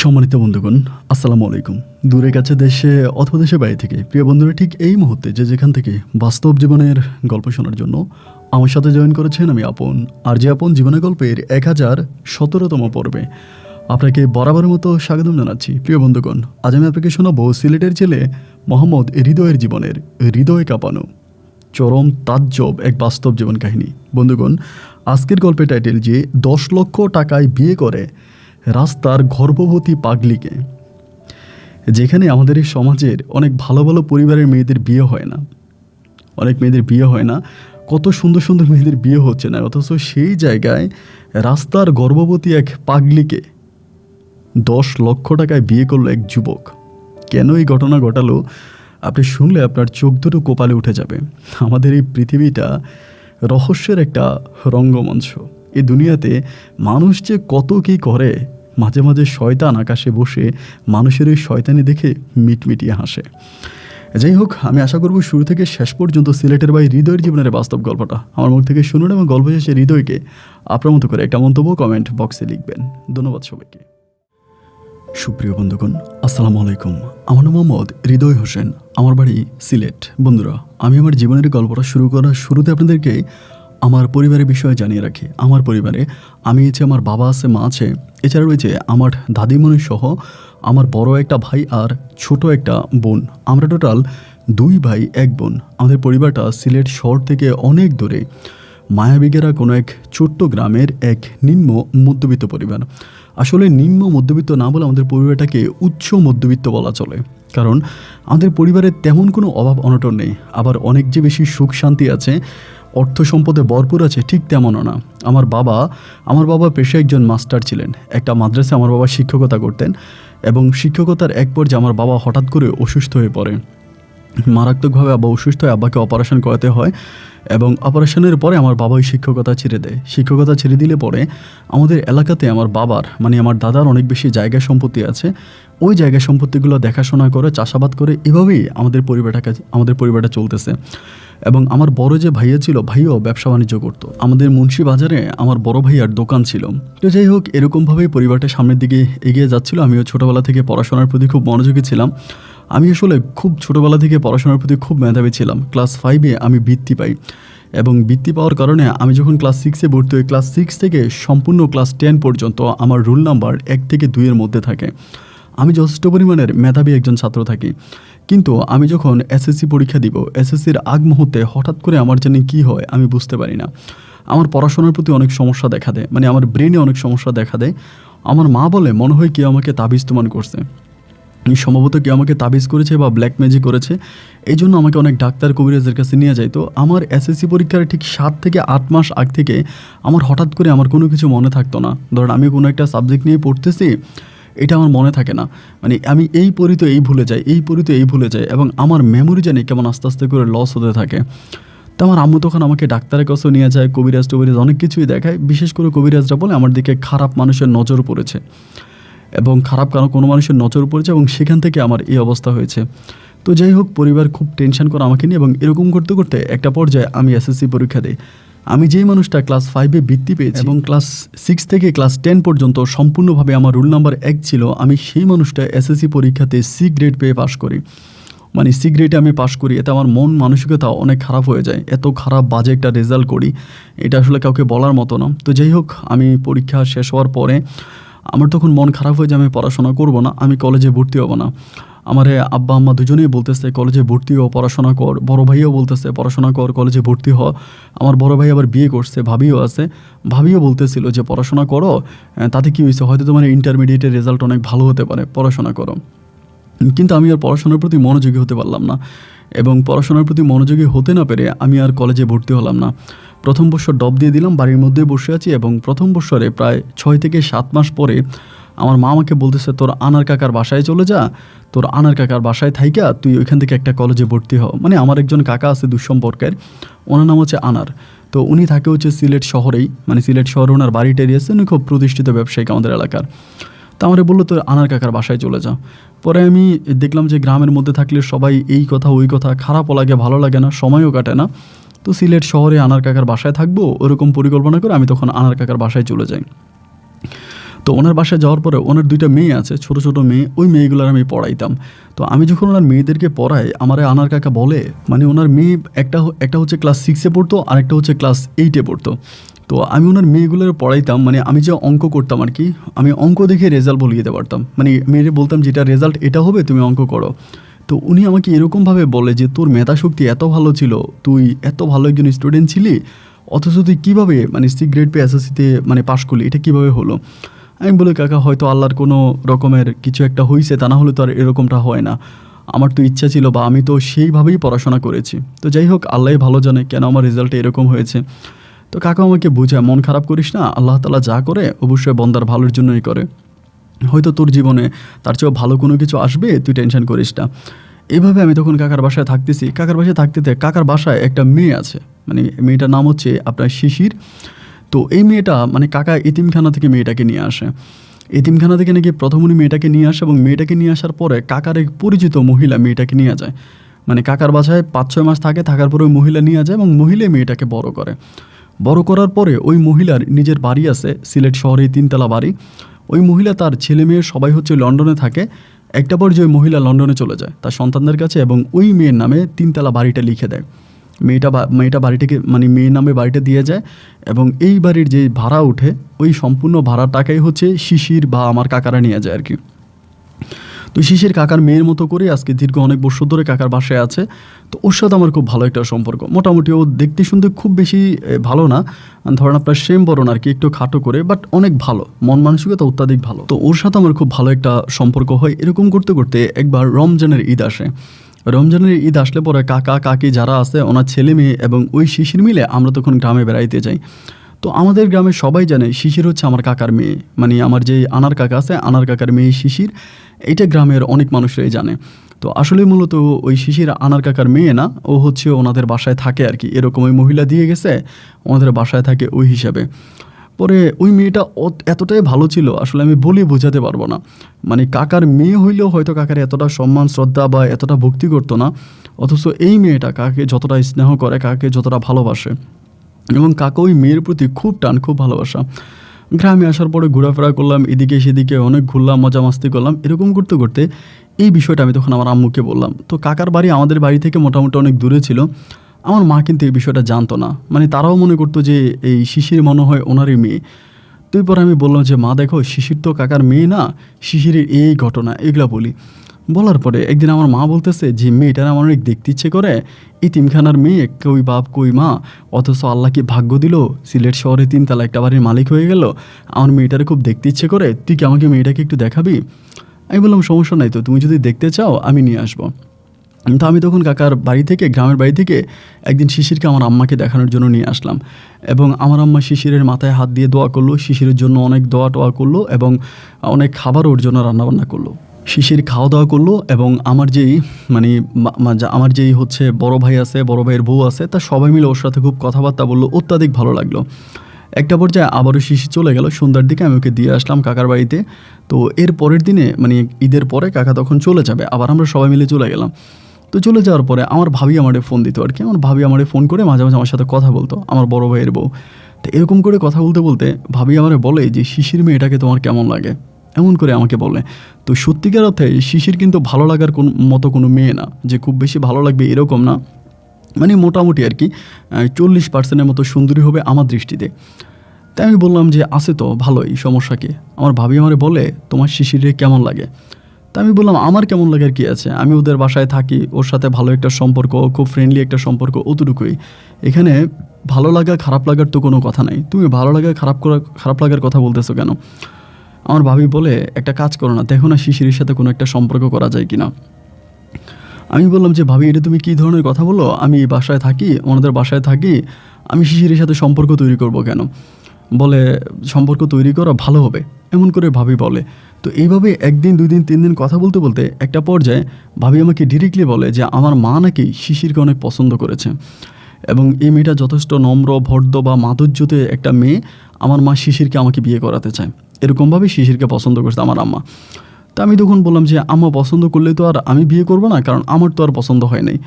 সম্মানিত বন্ধুগণ, আসসালামু আলাইকুম। দূরে কাছে দেশে অথবা দেশের বাইরে থেকে প্রিয় বন্ধুরা ঠিক এই মুহূর্তে যে যেখান থেকে বাস্তব জীবনের গল্প শোনার জন্য আমার সাথে জয়েন করেছেন আমি আপন। আর যে আপন জীবনের গল্পের 1017তম পর্বে আপনাকে বরাবরের মতো স্বাগতম জানাচ্ছি। প্রিয় বন্ধুগণ, আজ আমি আপনাকে শোনাবো সিলেটের ছেলে মোহাম্মদ হৃদয়ের জীবনের হৃদয় কাঁপানো চরম তাজ্জব এক বাস্তব জীবন কাহিনী। বন্ধুগণ, আজকের গল্পের টাইটেল যে 10 লক্ষ টাকায় বিয়ে করে রাস্তার গর্ভবতী পাগলিকে। যেখানে আমাদের এই সমাজের অনেক ভালো ভালো পরিবারের মেয়েদের বিয়ে হয় না, অনেক মেয়েদের বিয়ে হয় না, কত সুন্দর সুন্দর মেয়েদের বিয়ে হচ্ছে না, অথচ সেই জায়গায় রাস্তার গর্ভবতী এক পাগলিকে 10 লক্ষ টাকায় বিয়ে করলো এক যুবক। কেন এই ঘটনা ঘটালো আপনি শুনলে আপনার চোখ দুটো কপালে উঠে যাবে। আমাদের এই পৃথিবীটা রহস্যের একটা রঙ্গমঞ্চ। এই দুনিয়াতে মানুষ যে কত কী করে, মাঝে মাঝে শয়তান আকাশে বসে মানুষের ওই শয়তানি দেখে মিটমিটিয়ে হাসে। যাই হোক, আমি আশা করব শুরু থেকে শেষ পর্যন্ত সিলেটের ভাই হৃদয়ের জীবনের বাস্তব গল্পটা আমার মুখ থেকে শুনুন এবং গল্প শেষে হৃদয়কে আপনার মতো করে একটা মন্তব্য কমেন্ট বক্সে লিখবেন। ধন্যবাদ সবাইকে। সুপ্রিয় বন্ধুগণ, আসসালামু আলাইকুম। আমার নাম মোহাম্মদ হৃদয় হোসেন, আমার বাড়ি সিলেট। বন্ধুরা, আমি আমার জীবনের গল্পটা শুরু করার শুরুতে আপনাদেরকে আমার পরিবারের বিষয়ে জানিয়ে রাখি। আমার পরিবারে আমি আছে, আমার বাবা আছে, মা আছে, এছাড়া রয়েছে আমার দাদিমণি সহ আমার বড় একটা ভাই আর ছোট একটা বোন। আমরা টোটাল 2 ভাই 1 বোন। আমাদের পরিবারটা সিলেট শহর থেকে অনেক দূরে, মায়াবিগেরা কোনো এক ছোট্ট গ্রামের এক নিম্ন মধ্যবিত্ত পরিবার। আসলে নিম্ন মধ্যবিত্ত না বলে আমাদের পরিবারটাকে উচ্চ মধ্যবিত্ত বলা চলে, কারণ আমাদের পরিবারের তেমন কোনো অভাব অনটন নেই। আবার অনেক যে বেশি সুখ শান্তি আছে, অর্থ সম্পদে ভরপুর আছে, ঠিক তেমনও না। আমার বাবা পেশায় একজন মাস্টার ছিলেন। একটা মাদ্রাসায় আমার বাবা শিক্ষকতা করতেন এবং শিক্ষকতার এক পর্যায়ে আমার বাবা হঠাৎ করে অসুস্থ হয়ে পড়ে। মারাত্মকভাবে আব্বা অসুস্থ হয়ে আব্বাকে অপারেশন করাতে হয় এবং অপারেশনের পরে আমার বাবা ওই শিক্ষকতা ছেড়ে দেয়। শিক্ষকতা ছেড়ে দিলে পরে আমাদের এলাকাতে আমার বাবার আমার দাদার অনেক বেশি জায়গা সম্পত্তি আছে। ওই জায়গা সম্পত্তিগুলো দেখাশোনা করে, চাষাবাদ করে, এভাবেই আমাদের পরিবারটা চলতেছে। এবং আমার বড় যে ভাইয়া ছিল, ভাইও ব্যবসা বাণিজ্য করতো। আমাদের মুন্সি বাজারে আমার বড় ভাইয়ার দোকান ছিল। তো যাই হোক, এরকমভাবেই পরিবারটা সামনের দিকে এগিয়ে যাচ্ছিল। আমিও ছোটোবেলা থেকে পড়াশোনার প্রতি খুব মনোযোগী ছিলাম। আমি আসলে খুব ছোটোবেলা থেকে পড়াশোনার প্রতি খুব মেধাবী ছিলাম। ক্লাস 5-এ আমি বৃত্তি পাই এবং বৃত্তি পাওয়ার কারণে আমি যখন ক্লাস 6-এ ভর্তি হই, ক্লাস 6 থেকে সম্পূর্ণ ক্লাস 10 পর্যন্ত আমার রোল নাম্বার 1 থেকে 2-এর মধ্যে থাকে। আমি যথেষ্ট পরিমাণের মেধাবী একজন ছাত্র থাকি। কিন্তু আমি যখন এসএসসি পরীক্ষা দিব, এসএসসির আগ মুহূর্তে হঠাৎ করে আমার জানি কী হয় আমি বুঝতে পারি না। আমার পড়াশোনার প্রতি অনেক সমস্যা দেখা দেয়, আমার ব্রেনে অনেক সমস্যা দেখা দেয়। আমার মা বলে মনে হয় কেউ আমাকে তাবিজ তুমান করছে, সম্ভবত কেউ আমাকে তাবিজ করেছে বা ব্ল্যাক ম্যাজিক করেছে। এই জন্য আমাকে অনেক ডাক্তার কবিরাজের কাছে নিয়ে যায়। তো আমার এসএসসি পরীক্ষার ঠিক 7 থেকে 8 মাস আগ থেকে আমার হঠাৎ করে আমার কোনো কিছু মনে থাকতো না। ধরুন আমি কোনো একটা সাবজেক্ট নিয়ে পড়তেছি, এটা আমার মনে থাকে না, আমি এই পড়ি তো এই ভুলে যাই, এই পড়ি তো এই ভুলে যাই, এবং আমার মেমোরি জানি কেমন আস্তে আস্তে করে লস হতে থাকে। তো আমার আম্মু তখন আমাকে ডাক্তারের কাছেও নিয়ে যায়, কবিরাজ টবিরাজ অনেক কিছুই দেখায়। বিশেষ করে কবিরাজরা বলে আমার দিকে খারাপ মানুষের নজর পড়েছে এবং খারাপ কোনো মানুষের নজর পড়েছে এবং সেখান থেকে আমার এই অবস্থা হয়েছে। তো যাই হোক, পরিবার খুব টেনশন করে আমাকে নিয়ে এবং এরকম করতে করতে একটা পর্যায়ে আমি এসএসসি পরীক্ষা দিই। আমি যেই মানুষটা ক্লাস 5-এ বৃত্তি পেয়েছি এবং ক্লাস 6 থেকে ক্লাস 10 পর্যন্ত সম্পূর্ণভাবে আমার রোল নাম্বার 1 ছিল, আমি সেই মানুষটা এসএসসি পরীক্ষাতে সি গ্রেড পেয়ে পাশ করি। সি গ্রেডে আমি পাশ করি। এতে আমার মন মানসিকতা অনেক খারাপ হয়ে যায়। এত খারাপ বাজে একটা রেজাল্ট করি, এটা আসলে কাউকে বলার মতো না। তো যাই হোক, আমি পরীক্ষা শেষ হওয়ার পরে আমার তখন মন খারাপ হয়ে যায়, আমি পড়াশোনা করব না, আমি কলেজে ভর্তি হব না। আমার আব্বা আম্মা দুজনেই বলতেছে কলেজে ভর্তি হও, পড়াশোনা কর। বড় ভাইও বলতেছে পড়াশোনা কর, কলেজে ভর্তি হ। আমার বড় ভাই আবার বিয়ে করছে, ভাবিও আছে, ভাবিও বলতেছিল যে পড়াশোনা করো, তাতে কী হয়েছে, হয়তো তোমার ইন্টারমিডিয়েটের রেজাল্ট অনেক ভালো হতে পারে, পড়াশোনা করো। কিন্তু আমি আর পড়াশোনার প্রতি মনোযোগী হতে পারলাম না এবং পড়াশোনার প্রতি মনোযোগী হতে না পেরে আমি আর কলেজে ভর্তি হলাম না। প্রথম বছর ড্রপ দিয়ে দিলাম, বাড়ির মধ্যেই বসে আছি। এবং প্রথম বছরে প্রায় 6 থেকে 7 মাস পরে আমার মা আমাকে বলতেছে, তোর আনার কাকার বাসায় চলে যা, তোর আনার কাকার বাসায় থাইকা তুই ওইখান থেকে একটা কলেজে ভর্তি হ। আমার একজন কাকা আছে দুঃসম্পর্কের, ওনার নাম হচ্ছে আনার। তো উনি থাকে হচ্ছে সিলেট শহরেই, সিলেট শহরে ওনার বাড়িটা এরিয়াছে, উনি খুব প্রতিষ্ঠিত ব্যবসায়িক আমাদের এলাকার। তো আমারে বললো তোর আনার কাকার বাসায় চলে যা। পরে আমি দেখলাম যে গ্রামের মধ্যে থাকলে সবাই এই কথা ওই কথা, খারাপও লাগে ভালো লাগে না, সময়ও কাটে না। তো সিলেট শহরে আনার কাকার বাসায় থাকবো, ওরকম পরিকল্পনা করে আমি তখন আনার কাকার বাসায় চলে যাই। তো তো ওনার বাসায় যাওয়ার পরে ওনার 2টা মেয়ে আছে, ছোট ছোট মেয়ে, ওই মেয়েগুলোর আমি পড়াইতাম। তো আমি যখন ওনার মেয়েদেরকে পড়াই, আমার আনার কাকা বলে, মানে ওনার মেয়ে একটা হচ্ছে ক্লাস 6-এ পড়তো, আরেকটা হচ্ছে ক্লাস 8-এ পড়তো। তো আমি ওনার মেয়েগুলোর পড়াইতাম, মানে আমি যে অঙ্ক করতাম আর কি, আমি অঙ্ক দেখে রেজাল্ট বলিয়ে দিতে পারতাম। মানে মেয়েরে বলতাম যেটা রেজাল্ট এটা হবে, তুমি অঙ্ক করো। তো উনি আমাকে এরকমভাবে বলে যে তোর মেধাশক্তি এত ভালো ছিল, তুই এত ভালো একজন স্টুডেন্ট ছিলি, অথচ তুই কীভাবে মানে সি গ্রেড পেয়ে এসএসসিতে মানে পাশ করলি, এটা কীভাবে হলো? আমি বলি, কাকা হয়তো আল্লাহর কোনো রকমের কিছু একটা হয়েছে, তা না হলে তো আর এরকমটা হয় না। আমার তো ইচ্ছা ছিল বা আমি তো সেইভাবেই পড়াশোনা করেছি। তো যাই হোক, আল্লাহই ভালো জানে কেন আমার রেজাল্টে এরকম হয়েছে। তো কাকা আমাকে বোঝায়, মন খারাপ করিস না, আল্লাহ তাআলা যা করে অবশ্যই বান্দার ভালোর জন্যই করে। হয়তো তোর জীবনে তার চেয়েও ভালো কোনো কিছু আসবে, তুই টেনশন করিস না। এইভাবে আমি তখন কাকার বাসায় থাকতেছি। কাকার বাসায় থাকতে কাকার বাসায় একটা মেয়ে আছে, মানে মেয়েটার নাম হচ্ছে আপনার শিশির। তো এই মেয়েটা মানে কাকা এতিমখানা থেকে মেয়েটাকে নিয়ে আসে। এতিমখানা থেকে নাকি প্রথম উনি মেয়েটাকে নিয়ে আসে, এবং মেয়েটাকে নিয়ে আসার পরে কাকার এক পরিচিত মহিলা মেয়েটাকে নিয়ে যায়। মানে কাকার বাসায় 5-6 মাস থাকার পরে ওই মহিলা নিয়ে যায়, এবং মহিলাই মেয়েটাকে বড় করে। বড় করার পরে ওই মহিলার নিজের বাড়ি আছে সিলেট শহরে, 3 তলা বাড়ি। ওই মহিলা তার ছেলে মেয়ে সবাই হচ্ছে লন্ডনে থাকে। একটা পর্যায়ে ওই মহিলা লন্ডনে চলে যায় তার সন্তানদের কাছে, এবং ওই মেয়ের নামে 3 তলা বাড়িটা লিখে দেয়। মেয়েটা বাড়িটাকে মানে মেয়ের নামে বাড়িটা দিয়ে যায়, এবং এই বাড়ির যে ভাড়া ওঠে ওই সম্পূর্ণ ভাড়ার টাকাই হচ্ছে শিশির বা আমার কাকারা নিয়ে যায় আর কি। তো শিশির কাকার মেয়ের মতো করে আজকে দীর্ঘ অনেক বছর ধরে কাকার বাসায় আছে। তো ওর সাথে আমার খুব ভালো একটা সম্পর্ক। মোটামুটি ও দেখতে শুনতে খুব বেশি ভালো না, ধরেন আপনার সেম বরণ আর কি, একটু খাটো করে, বাট অনেক ভালো, মন মানসিকতা অত্যাধিক ভালো। তো ওর সাথে আমার খুব ভালো একটা সম্পর্ক হয়। এরকম করতে করতে একবার রমজানের ঈদ আসে। রমজানের ঈদ আসলে পরে কাকা কাকি যারা আছে ওনার ছেলে মেয়ে এবং ওই শিশির মিলে আমরা তখন গ্রামে বেড়াইতে যাই। তো আমাদের গ্রামে সবাই জানে শিশির হচ্ছে আমার কাকার মেয়ে, মানে আমার যে আনার কাকা আছে আনার কাকার মেয়ে শিশির, এইটা গ্রামের অনেক মানুষরাই জানে। তো আসলে মূলত ওই শিশির আনার কাকার মেয়ে না, ও হচ্ছে ওনাদের বাসায় থাকে আর কি, এরকম ওই মহিলা দিয়ে গেছে, ওনাদের বাসায় থাকে ওই হিসাবে। পরে ওই মেয়েটা এতটাই ভালো ছিল, আসলে আমি বলে বোঝাতে পারবো না। মানে কাকার মেয়ে হইলেও হয়তো কাকার এতটা সম্মান শ্রদ্ধা বা এতটা ভক্তি করতো না, অথচ এই মেয়েটা কাকে যতটা স্নেহ করে, কাকে যতটা ভালোবাসে, এবং কাকা ওই মেয়ের প্রতি খুব টান, খুব ভালোবাসা। গ্রামে আসার পরে ঘোরাফেরা করলাম, এদিকে সেদিকে অনেক ঘুরলাম, মজা মাস্তি করলাম। এরকম করতে করতে এই বিষয়টা আমি তখন আমার আম্মুকে বললাম। তো কাকার বাড়ি আমাদের বাড়ি থেকে মোটামুটি অনেক দূরে ছিল। আমার মা কিন্তু এই বিষয়টা জানতো না, মানে তারাও মনে করতো যে এই শিশির মনে হয় ওনারই মেয়ে। তো এরপর আমি বললাম যে মা দেখো, শিশির তো কাকার মেয়ে না, শিশিরের এই ঘটনা এগুলা বলি। বলার পরে একদিন আমার মা বলতেছে যে মেয়েটার আমার অনেক দেখতে ইচ্ছে করে, এতিমখানার মেয়ে, কই বাপ কই মা, অথচ আল্লাহ কি ভাগ্য দিল, সিলেট শহরে 3 তলা একটা বাড়ির মালিক হয়ে গেল, আমার মেয়েটারে খুব দেখতে ইচ্ছে করে, তুই কি আমাকে মেয়েটাকে একটু দেখাবি? আমি বললাম সমস্যা নাই, তো তুমি যদি দেখতে চাও আমি নিয়ে আসবো। তো আমি তখন কাকার বাড়ি থেকে, গ্রামের বাড়ি থেকে একদিন শিশিরকে আমার আম্মাকে দেখানোর জন্য নিয়ে আসলাম, এবং আমার আম্মা শিশিরের মাথায় হাত দিয়ে দোয়া করলো, শিশিরের জন্য অনেক দোয়া করলো, এবং অনেক খাবার ওর জন্য রান্নাবান্না করলো। শিশির খাওয়া দাওয়া করলো, এবং আমার যেই মানে আমার যেই হচ্ছে বড় ভাই আছে, বড় ভাইয়ের বউ আছে, তা সবাই মিলে ওর সাথে খুব কথাবার্তা বললো, অত্যাধিক ভালো লাগলো। একটা পর্যায়ে আবারও শিশির চলে গেল, সন্ধ্যার দিকে আমি ওকে দিয়ে আসলাম কাকার বাড়িতে। তো এর পরের দিনে মানে ঈদের পরে কাকা তখন চলে যাবে, আবার আমরা সবাই মিলে চলে গেলাম। তো চলে যাওয়ার পরে আমার ভাবি আমারে ফোন দিত আর কি, আমার ভাবি আমারে ফোন করে মাঝে মাঝে আমার সাথে কথা বলতো, আমার বড় ভাইয়ের বউ। তো এরকম করে কথা বলতে বলতে ভাবি আমারে বলে যে শিশির মেয়েটাকে তোমার কেমন লাগে, এমন করে আমাকে বলে। তো সত্যিকার অর্থে শিশির কিন্তু ভালো লাগার মতো কোনো মেয়ে না, যে খুব বেশি ভালো লাগবে এরকম না, মানে মোটামুটি আর কি 40% মতো সুন্দরী হবে আমার দৃষ্টিতে। তাই আমি বললাম যে আছে তো ভালোই, সমস্যা কি? আমার ভাবি আমারে বলে তোমার শিশিরে কেমন লাগে? তা আমি বললাম আমার কেমন লাগার কি আছে, আমি ওদের বাসায় থাকি, ওর সাথে ভালো একটা সম্পর্ক, খুব ফ্রেন্ডলি একটা সম্পর্ক, অতটুকুই। এখানে ভালো লাগা খারাপ লাগার তো কোনো কথা নাই, তুমি ভালো লাগা খারাপ লাগার কথা বলতেছো কেন? আমার ভাবি বলে একটা কাজ করো না, দেখো না শিশিরের সাথে কোনো একটা সম্পর্ক করা যায় কিনা। আমি বললাম যে ভাবি এটা তুমি কী ধরনের কথা বলো, আমি বাসায় থাকি, ওনাদের বাসায় থাকি, আমি শিশিরের সাথে সম্পর্ক তৈরি করব কেন? বলে সম্পর্ক তৈরি করা ভালো হবে, এমন করে ভাবি বলে। তো এইভাবে 1 দিন 2 দিন 3 দিন কথা বলতে বলতে একটা পর্যায়ে ভাবি আমাকে ডিরেক্টলি বলে যে আমার মা নাকি শিশিরকে অনেক পছন্দ করেছে, এবং এই মেয়েটা যথেষ্ট নম্র ভদ্র বা মাধুর্যতে একটা মেয়ে, আমার মা শিশিরকে আমাকে বিয়ে করাতে চায়, এরকমভাবে শিশিরকে পছন্দ করছে আমার আম্মা। তা আমি তখন বললাম যে আম্মা পছন্দ করলে তো আর আমি বিয়ে করব না, কারণ আমার তো আর পছন্দ হয় নাই,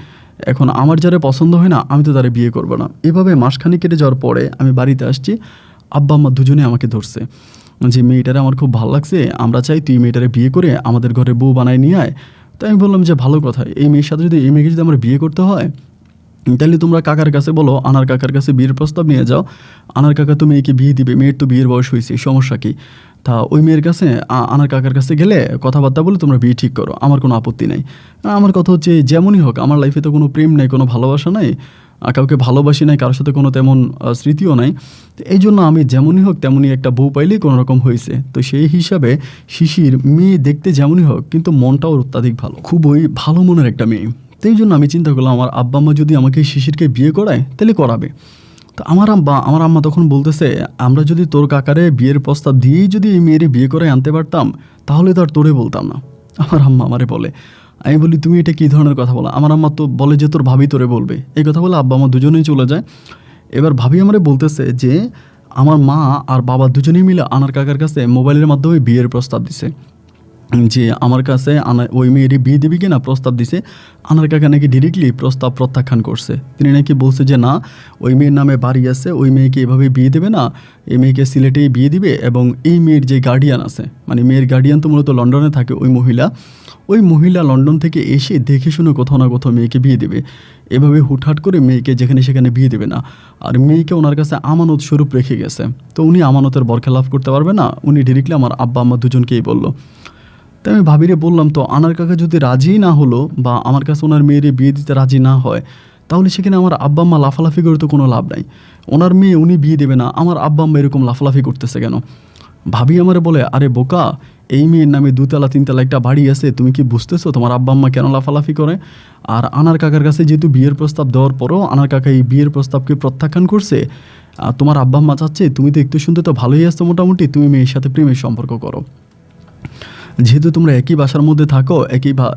এখন আমার যারা পছন্দ হয় না আমি তো তারা বিয়ে করবো না। এভাবে মাসখানেক কেটে যাওয়ার পরে আমি বাড়িতে আসছি, আব্বা আম্মা দুজনে আমাকে ধরছে, যে মেয়েটারে আমার খুব ভালো লাগছে, আমরা চাই তুই মেয়েটারে বিয়ে করে আমাদের ঘরে বউ বানায় নিয়ে আয়। তাই আমি বললাম যে ভালো কথা, এই মেয়ের সাথে যদি এই মেয়েকে যদি আমার বিয়ে করতে হয় তাহলে তোমরা কাকার কাছে বলো, আনার কাকার কাছে বিয়ের প্রস্তাব নিয়ে যাও। আনার কাকা তো মেয়েকে বিয়ে দিবে, মেয়ের তো বিয়ের বয়স হয়েছে, সমস্যা কী? তা ওই মেয়ের কাছে আনার কাকার কাছে গেলে কথাবার্তা বলে তোমরা বিয়ে ঠিক করো, আমার কোনো আপত্তি নাই। আমার কথা হচ্ছে যেমনই হোক, আমার লাইফে তো কোনো প্রেম নাই, কোনো ভালোবাসা নাই, কাউকে ভালোবাসি নাই, কারোর সাথে কোনো তেমন স্মৃতিও নাই। তো এই জন্য আমি যেমনই হোক তেমনই একটা বউ পাইলেই কোনো রকম হয়েছে। তো সেই হিসাবে শিশির মেয়ে দেখতে যেমনই হোক কিন্তু মনটাও অত্যাধিক ভালো, খুবই ভালো মনের একটা মেয়ে। তো এই জন্য আমি চিন্তা করলাম আমার আব্বা আম্মা যদি আমাকে শিশিরকে বিয়ে করায় তাহলে করাবে। তো আমার আম্মা তখন বলতেছে, আমরা যদি তোর কাকারে বিয়ের প্রস্তাব দিয়েই যদি এই মেয়েরে বিয়ে করে আনতে পারতাম তাহলে তো আর তোরে বলতাম না। আমার আম্মা আমারে বলে, আমি বলি তুমি এটা কী ধরনের কথা বলো? আমার আম্মা তো বলে যে তোর ভাবি তোরে বলবে। এই কথা বলে আব্বা আম্মা দুজনেই চলে যায়। এবার ভাবি আমারে বলতেছে যে আমার মা আর বাবা দুজনেই মিলে আনার কাকার কাছে মোবাইলের মাধ্যমে বিয়ের প্রস্তাব দিছে, যে আমার কাছে ওই মেয়েরই বিয়ে দিবি কিনা প্রস্তাব দিছে। আনার কাকা নাকি ডিরেক্টলি প্রস্তাব প্রত্যাখ্যান করছে। তিনি নাকি বলছে যে না, ওই মেয়ের নামে বাড়ি আছে, ওই মেয়েকে এভাবে বিয়ে দেবে না, এই মেয়েকে সিলেটেই বিয়ে দিবে। এবং এই মেয়ের যে গার্ডিয়ান আছে, মানে মেয়ের গার্ডিয়ান তো মূলত লন্ডনে থাকে, ওই মহিলা লন্ডন থেকে এসে দেখে শুনে কোথাও না কোথাও মেয়েকে বিয়ে দেবে। এভাবে হুটহাট করে মেয়েকে যেখানে সেখানে বিয়ে দেবে না। আর মেয়েকে ওনার কাছে আমানত স্বরূপ রেখে গেছে, তো উনি আমানতের বরখেলাপ করতে পারবে না। উনি ডিরেক্টলি আমার আব্বা আম্মা দুজনকেই বলল। তাই আমি ভাবিরে বললাম, তো আনার কাকা যদি রাজি না হলো বা আমার কাছে ওনার মেয়েরে বিয়ে দিতে রাজি না হয় তাহলে সেখানে আমার আব্বা আম্মা লাফালাফি করে তো কোনো লাভ নাই। ওনার মেয়ে উনি বিয়ে দেবে না, আমার আব্বা আম্মা এরকম লাফালাফি করতেছে কেন? ভাবি আমারে বলে, আরে বোকা, এই মেয়ের নামে 2 তলা 3 তলা একটা বাড়ি আছে, তুমি কি বুঝতেছো তোমার আব্বা আম্মা কেন লাফালাফি করে? আর আনার কাকার কাছে যেহেতু বিয়ের প্রস্তাব দেওয়ার পরও আনার কাকা এই বিয়ের প্রস্তাবকে প্রত্যাখ্যান করছে, আর তোমার আব্বা আম্মা চাচ্ছে, তুমি তো একটু শুনতে তো ভালোই আসছো মোটামুটি, তুমি মেয়ের সাথে প্রেমের সম্পর্ক করো। যেহেতু তোমরা একই বাসার মধ্যে থাকো,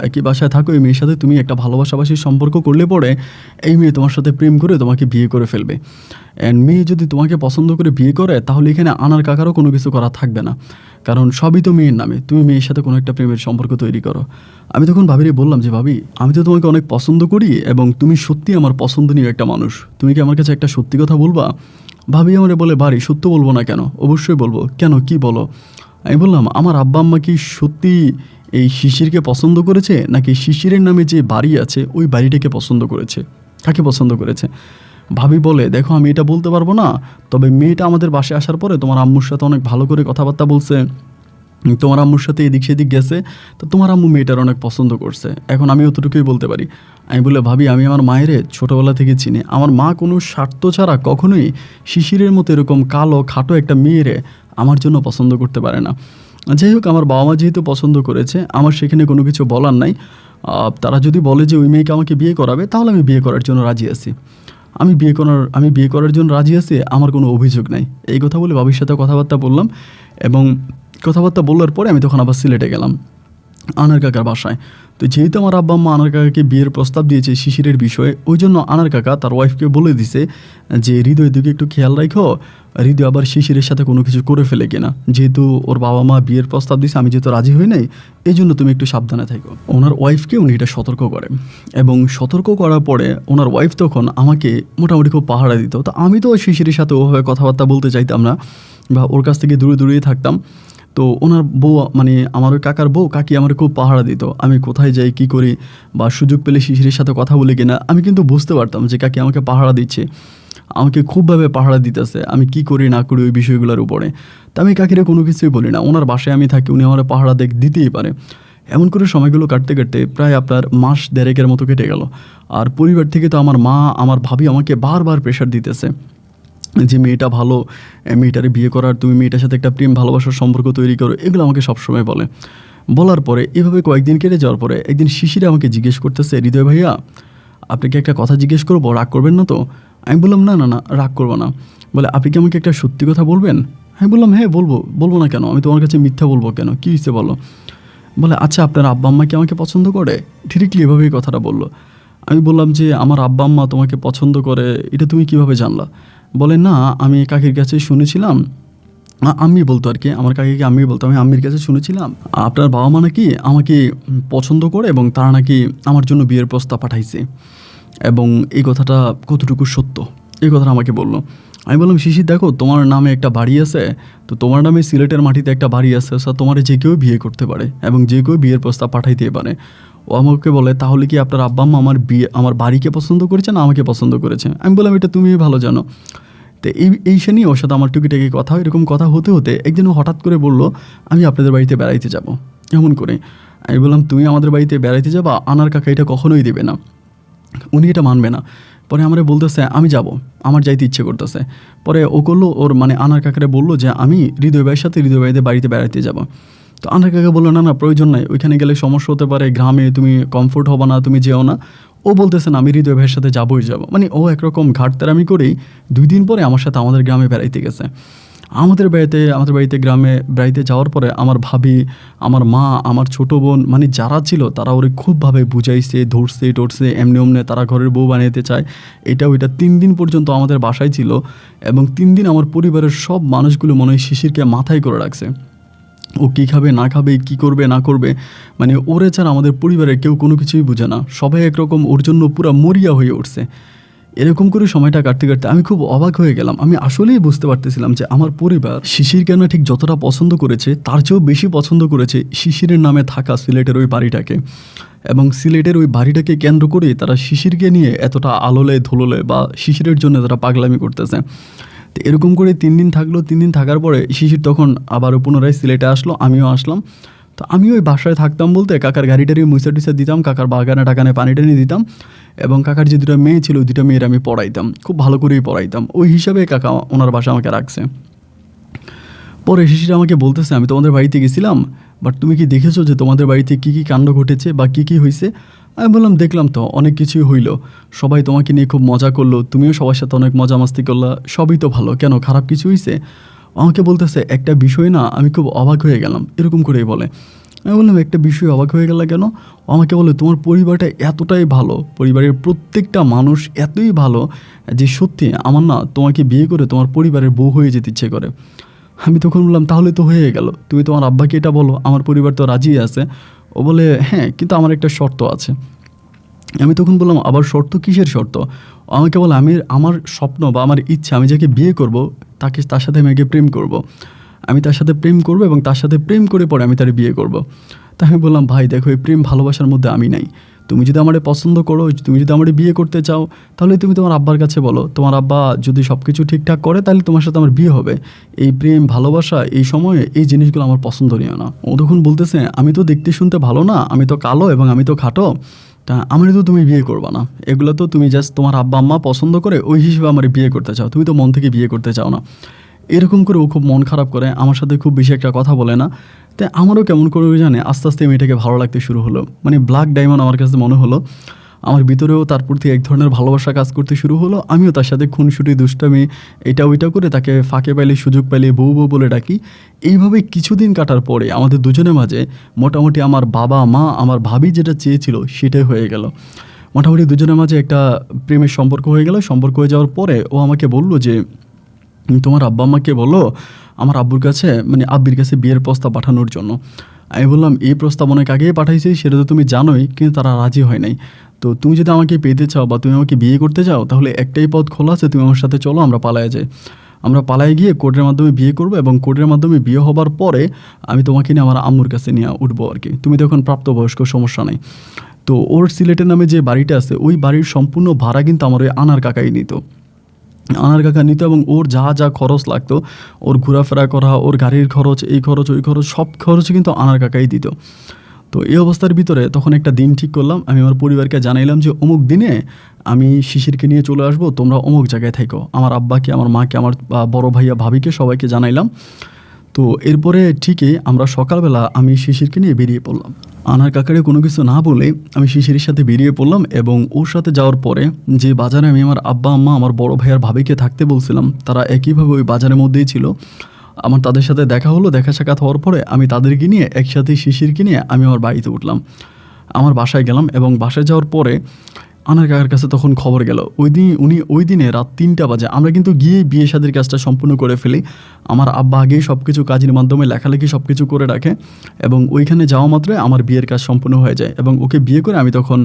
একই বাসায় থাকো, এই মেয়ের সাথে তুমি একটা ভালোবাসাবাসির সম্পর্ক করলে পরে এই মেয়ে তোমার সাথে প্রেম করে তোমাকে বিয়ে করে ফেলবে। অ্যান্ড মেয়ে যদি তোমাকে পছন্দ করে বিয়ে করে তাহলে এখানে আনার কাকারও কোনো কিছু করা থাকবে না, কারণ সবই তো মেয়ের নামে। তুমি মেয়ের সাথে কোনো একটা প্রেমের সম্পর্ক তৈরি করো। আমি তখন ভাবিরে বললাম যে ভাবি, আমি তো তোমাকে অনেক পছন্দ করি এবং তুমি সত্যি আমার পছন্দনীয় একটা মানুষ, তুমি কি আমার কাছে একটা সত্যি কথা বলবা? ভাবি আমারে বলে, বাড়ি সত্য বলবো না কেন? অবশ্যই বলবো। কেন, কি বলো? আমি বললাম, আমার আব্বা আম্মা কি সত্যি এই শিশিরকে পছন্দ করেছে, নাকি শিশিরের নামে যে বাড়ি আছে ওই বাড়িটাকে পছন্দ করেছে? কাকে পছন্দ করেছে? ভাবি বলে, দেখো আমি এটা বলতে পারবো না, তবে মেয়েটা আমাদের বাসায় আসার পরে তোমার আম্মুর সাথে অনেক ভালো করে কথাবার্তা বলছে, তোমার আম্মুর সাথে এদিক সেদিক গেছে, তো তোমার আম্মু মেয়েটার অনেক পছন্দ করছে। এখন আমি অতটুকুই বলতে পারি। আমি বলে, ভাবি আমি আমার মায়ের ছোটোবেলা থেকে চিনি, আমার মা কোনো স্বার্থ ছাড়া কখনোই শিশিরের মতো এরকম কালো খাটো একটা মেয়েরে আমার জন্য পছন্দ করতে পারে না। যাই হোক, আমার বাবা মা যেহেতু পছন্দ করেছে, আমার সেখানে কোনো কিছু বলার নাই। তারা যদি বলে যে ওই মেয়েকে আমাকে বিয়ে করাবে তাহলে আমি বিয়ে করার জন্য রাজি আছি। আমি বিয়ে করার জন্য রাজি আছি, আমার কোনো অভিযোগ নাই। এই কথা বলে বাবির সাথে কথাবার্তা বললাম এবং কথাবার্তা বলার পরে আমি তখন আবার সিলেটে গেলাম আনার কাকার বাসায়। তো যেহেতু আমার আব্বা আম্মা আনার কাকাকে বিয়ের প্রস্তাব দিয়েছে শিশিরের বিষয়ে, ওই জন্য আনার কাকা তার ওয়াইফকে বলে দিছে যে হৃদয়ের দিকে একটু খেয়াল রাখো, হৃদয় আবার শিশিরের সাথে কোনো কিছু করে ফেলে কিনা। যেহেতু ওর বাবা মা বিয়ের প্রস্তাব দিয়েছে, আমি যেহেতু রাজি হই নাই, এই জন্য তুমি একটু সাবধানে থাকো। ওনার ওয়াইফকে উনি এটা সতর্ক করে এবং সতর্ক করার পরে ওনার ওয়াইফ তখন আমাকে মোটামুটি খুব পাহারা দিত। তো আমি তো শিশিরের সাথে ওভাবে কথাবার্তা বলতে চাইতাম না বা ওর কাছ থেকে দূরে দূরেই থাকতাম। তো ওনার বউ, মানে আমার ওই কাকার বউ কাকি আমার খুব পাহারা দিত, আমি কোথায় যাই কী করি বা সুযোগ পেলে শিশিরের সাথে কথা বলি কিনা। আমি কিন্তু বুঝতে পারতাম যে কাকি আমাকে পাহারা দিচ্ছে, আমাকে খুবভাবে পাহারা দিতেছে, আমি কি করি না করি ওই বিষয়গুলোর উপরে। তা আমি কাকিরে কোনো কিছুই বলি না, ওনার বাসায় আমি থাকি, উনি আমার পাহারা দিতেই পারে। এমন করে সময়গুলো কাটতে কাটতে প্রায় আপনার মাস দেড়েকের মতো কেটে গেল। আর পরিবার থেকে তো আমার মা, আমার ভাবি আমাকে বারবার প্রেশার দিতেছে যে মেয়েটা ভালো, মেয়েটারে বিয়ে করার, তুমি মেয়েটার সাথে একটা প্রেম ভালোবাসার সম্পর্ক তৈরি করো, এগুলো আমাকে সবসময় বলে। বলার পরে এভাবে কয়েকদিন কেটে যাওয়ার পরে একদিন শিশিরে আমাকে জিজ্ঞেস করতেছে, হৃদয় ভাইয়া আপনাকে একটা কথা জিজ্ঞেস করবো, রাগ করবেন না তো? আমি বললাম না না না, রাগ করবো না। বলে, আপনি কি আমাকে একটা সত্যি কথা বলবেন? আমি বললাম, হ্যাঁ বলবো না কেন, আমি তোমার কাছে মিথ্যা বলবো কেন, কী হয়েছে বলো। বলে, আচ্ছা আপনার আব্বা আম্মা কি আমাকে পছন্দ করে? ডিরেক্টলি এভাবেই কথাটা বললো। আমি বললাম যে আমার আব্বা আম্মা তোমাকে পছন্দ করে এটা তুমি কিভাবে জানলা? বলে, না আমি কাকির কাছে শুনেছিলাম, আম্মি বলতো আর কি, আমার কাকিকে আম্মি বলতো, আমি আম্মির কাছে শুনেছিলাম আপনার বাবা মা নাকি আমাকে পছন্দ করে এবং তারা নাকি আমার জন্য বিয়ের প্রস্তাব পাঠাইছে এবং এই কথাটা কতটুকু সত্য, এই কথাটা আমাকে বললো। আমি বললাম, শিশির দেখো তোমার নামে একটা বাড়ি আছে, তো তোমার নামে সিলেটের মাটিতে একটা বাড়ি আছে, স্যার তোমার যে কেউ বিয়ে করতে পারে এবং যে কেউ বিয়ের প্রস্তাব পাঠাইতে পারে। ও আমাকে বলে, তাহলে কি আপনার আব্বা আম্মা আমার বাড়িকে পছন্দ করেছে না আমাকে পছন্দ করেছে? আমি বললাম, এটা তুমি ভালো জানো। তো এই সে নিয়ে ওর সাথে আমার টুকিটাকি কথা, এরকম কথা হতে হতে একদিন ও হঠাৎ করে বলল, আমি আপনাদের বাড়িতে বেড়াইতে যাব। এমন করে আমি বললাম, তুমি আমাদের বাড়িতে বেড়াইতে যাবা? আনার কাকা এটা কখনোই দেবে না, উনি এটা মানবে না। পরে আমরা বলতেছে, আমি যাব, আমার যাইতে ইচ্ছে করতেছে। পরে ও করলো, ওর মানে আনার কাকারে বললো যে আমি হৃদয় ভাইয়ের সাথে হৃদয় ভাইদের বাড়িতে বেড়াইতে যাব। তো আনার কাকা বললো, না না প্রয়োজন নাই, ওইখানে গেলে সমস্যা হতে পারে, গ্রামে তুমি কমফোর্ট হবা না, তুমি যেও না। ও বলতেছে না, আমি হৃদয় ভাইয়ের সাথে যাবোই যাব। মানে ও একরকম ঘাটতারামি করেই 2 দিন পরে আমার সাথে আমাদের গ্রামে বেড়াইতে গেছে। আমাদের বাড়িতে গ্রামে বেড়াইতে যাওয়ার পরে আমার ভাবি, আমার মা, আমার ছোট বোন, মানে যারা ছিল তারা ওরে খুবভাবে বুঝাইছে, ধরছে টরছে, এমনি অমনে তারা ঘরের বউ বানাইতে চায়, এটা ওইটা। 3 দিন পর্যন্ত আমাদের বাসায় ছিল এবং 3 দিন আমার পরিবারের সব মানুষগুলো মনে হয় শিশিরকে মাথায় করে রাখছে। ও কী খাবে না খাবে, কী করবে না করবে, মানে ওরে ছাড়া আমাদের পরিবারের কেউ কোনো কিছুই বুঝে না। সবাই একরকম ওর জন্য পুরো মরিয়া হয়ে উঠছে। এরকম করে সময়টা কাটতে কাটতে আমি খুব অবাক হয়ে গেলাম। আমি আসলেই বুঝতে পারতেছিলাম যে আমার পরিবার শিশির কেন ঠিক যতটা পছন্দ করেছে তার চেয়েও বেশি পছন্দ করেছে শিশিরের নামে থাকা সিলেটের ওই বাড়িটাকে। এবং সিলেটের ওই বাড়িটাকে কেন্দ্র করে তারা শিশিরকে নিয়ে এতটা আলোলে ধুলোলে বা শিশিরের জন্য তারা পাগলামি করতেছে। তো এরকম করে 3 দিন থাকলো। 3 দিন থাকার পরে শিশির তখন আবারও পুনরায় সিলেটে আসলো, আমিও আসলাম। তো আমি ওই বাসায় থাকতাম বলতে কাকার গাড়িটারি মুইসা টুইসা দিতাম, কাকার বাগানে টাগানে পানি টানি দিতাম এবং কাকার যে 2টা মেয়ে ছিল ওই 2টা মেয়ের আমি পড়াইতাম, খুব ভালো করেই পড়াইতাম। ওই হিসাবে কাকা ওনার বাসা আমাকে রাখছে। পরে শিশির আমাকে বলতেছে, আমি তোমাদের বাড়িতে গেছিলাম, বাট তুমি কি দেখেছো যে তোমাদের বাড়িতে কী কী কাণ্ড ঘটেছে বা কী কী হয়েছে? আমি বললাম, দেখলাম তো, অনেক কিছুই হইলো, সবাই তোমাকে নিয়ে খুব মজা করলো, তুমিও সবার সাথে অনেক মজা মাস্তি করলা, সবই তো ভালো, কেন খারাপ কিছু হয়েছে? আমাকে বলতেছে, একটা বিষয় না আমি খুব অবাক হয়ে গেলাম, এরকম করেই বলে। আমি বললাম, একটা বিষয় অবাক হয়ে গেল কেন? আমাকে বলে, তোমার পরিবারটা এতটাই ভালো, পরিবারের প্রত্যেকটা মানুষ এতই ভালো যে সত্যি আমার না তোমাকে বিয়ে করে তোমার পরিবারের বউ হয়ে যেতে ইচ্ছে করে। আমি তখন বললাম, তাহলে তো হয়ে গেল, তুমি তোমার আব্বাকে এটা বলো, আমার পরিবার তো রাজি আছে। ও বলে, হ্যাঁ কিন্তু আমার একটা শর্ত আছে। আমি তখন বললাম, আবার শর্ত? কিসের শর্ত? আমাকে বলে, আমার স্বপ্ন বা আমার ইচ্ছা, আমি যাকে বিয়ে করব তার সাথে আমি আগে প্রেম করব। আমি তার সাথে প্রেম করব এবং তার সাথে প্রেম করে পরে আমি তার বিয়ে করব। তা আমি বললাম, ভাই দেখো, এই প্রেম ভালোবাসার মধ্যে আমি নাই। তুমি যদি আমারে পছন্দ করো, তুমি যদি আমারে বিয়ে করতে চাও, তাহলে তুমি তোমার আব্বার কাছে বলো, তোমার আব্বা যদি সব কিছু ঠিকঠাক করে তাহলে তোমার সাথে আমার বিয়ে হবে। এই প্রেম ভালোবাসা এই সময়ে এই জিনিসগুলো আমার পছন্দনীয় না। ও তখন বলতেছে, আমি তো দেখতে শুনতে ভালো না, আমি তো কালো এবং আমি তো খাটো, তা আমারই তো তুমি বিয়ে করবা না। এগুলো তো তুমি জাস্ট তোমার আব্বা আম্মা পছন্দ করে ওই হিসেবে আমার বিয়ে করতে চাও, তুমি তো মন থেকে বিয়ে করতে চাও না। এরকম করে ও খুব মন খারাপ করে, আমার সাথে খুব বেশি একটা কথা বলে না। তাই আমারও কেমন করে জানে আস্তে আস্তে মেয়েটাকে ভালো লাগতে শুরু হলো। মানে ব্ল্যাক ডায়মন্ড আমার কাছে মনে হলো। আমার ভিতরেও তার প্রতি এক ধরনের ভালোবাসা কাজ করতে শুরু হলো। আমিও তার সাথে খুনসুটি দুষ্টামি এটা ওইটা করে তাকে ফাঁকে পাইলে সুযোগ পাইলে বউ বউ বলে ডাকি। এইভাবে কিছুদিন কাটার পরে আমাদের দুজনের মাঝে মোটামুটি আমার বাবা মা আমার ভাবি যেটা চেয়েছিল সেটাই হয়ে গেল। মোটামুটি দুজনের মাঝে একটা প্রেমের সম্পর্ক হয়ে গেল। সম্পর্ক হয়ে যাওয়ার পরে ও আমাকে বলল যে, তোমার আব্বা আম্মাকে বলো আমার আব্বুর কাছে, মানে আব্বির কাছে বিয়ের প্রস্তাব পাঠানোর জন্য। আমি বললাম, এই প্রস্তাব অনেক আগেই পাঠাইছি, সেটা তো তুমি জানোই, কিন্তু তারা রাজি হয় নাই। তো তুমি যদি আমাকে পেতে চাও বা তুমি আমাকে বিয়ে করতে চাও, তাহলে একটাই পথ খোলা আছে, তুমি আমার সাথে চলো, আমরা পালায়ে যাই। আমরা পালায়ে গিয়ে কোর্টের মাধ্যমে বিয়ে করবো এবং কোর্টের মাধ্যমে বিয়ে হবার পরে আমি তোমাকে নিয়ে আমার আম্মুর কাছে নিয়ে উঠবো আর কি, তুমি তখন প্রাপ্তবয়স্ক, সমস্যা নাই। তো ওর সিলেটের নামে যে বাড়িটা আছে ওই বাড়ির সম্পূর্ণ ভাড়া কিন্তু আমার ওই আনার কাকাই নিত। আনার কাকা নিত এবং ওর যা যা খরচ লাগতো, ওর ঘোরাফেরা করা, ওর গাড়ির খরচ, এই খরচ ওই খরচ, সব খরচ কিন্তু আনার কাকাই দিত। তো এই অবস্থার ভিতরে তখন একটা দিন ঠিক করলাম, আমি আমার পরিবারকে জানাইলাম যে অমুক দিনে আমি শিশিরকে নিয়ে চলে আসবো, তোমরা অমুক জায়গায় থাকো। আমার আব্বাকে, আমার মাকে, আমার বড় ভাইয়া ভাবিকে সবাইকে জানাইলাম। তো এরপরে ঠিকই আমরা সকালবেলা আমি শিশিরকে নিয়ে বেরিয়ে পড়লাম। আনার কাকারে কোনো কিছু না বলে আমি শিশিরের সাথে বেরিয়ে পড়লাম এবং ওর সাথে যাওয়ার পরে যে বাজারে আমি আমার আব্বা আম্মা আমার বড় ভাইয়ার ভাবিকে থাকতে বলছিলাম তারা একইভাবে ওই বাজারের মধ্যেই ছিল। আমার তাদের সাথে দেখা হলো, দেখা সাক্ষাৎ হওয়ার পরে আমি তাদেরকে নিয়ে একসাথে শিশিরকে নিয়ে আমি আমার বাড়িতে উঠলাম, আমার বাসায় গেলাম এবং বাসায় যাওয়ার পরে আনার কাকার কাছে তখন খবর গেল ওই দিনে রাত 3টা বাজে আমরা কিন্তু গিয়ে বিয়ে শাদির কাজটা সম্পূর্ণ করে ফেলি। আমার আব্বা আগেই সব কিছু কাজের মাধ্যমে লেখালেখি সব কিছু করে রাখে এবং ওইখানে যাওয়া মাত্রই আমার বিয়ের কাজ সম্পূর্ণ হয়ে যায় এবং ওকে বিয়ে করে আমি তখন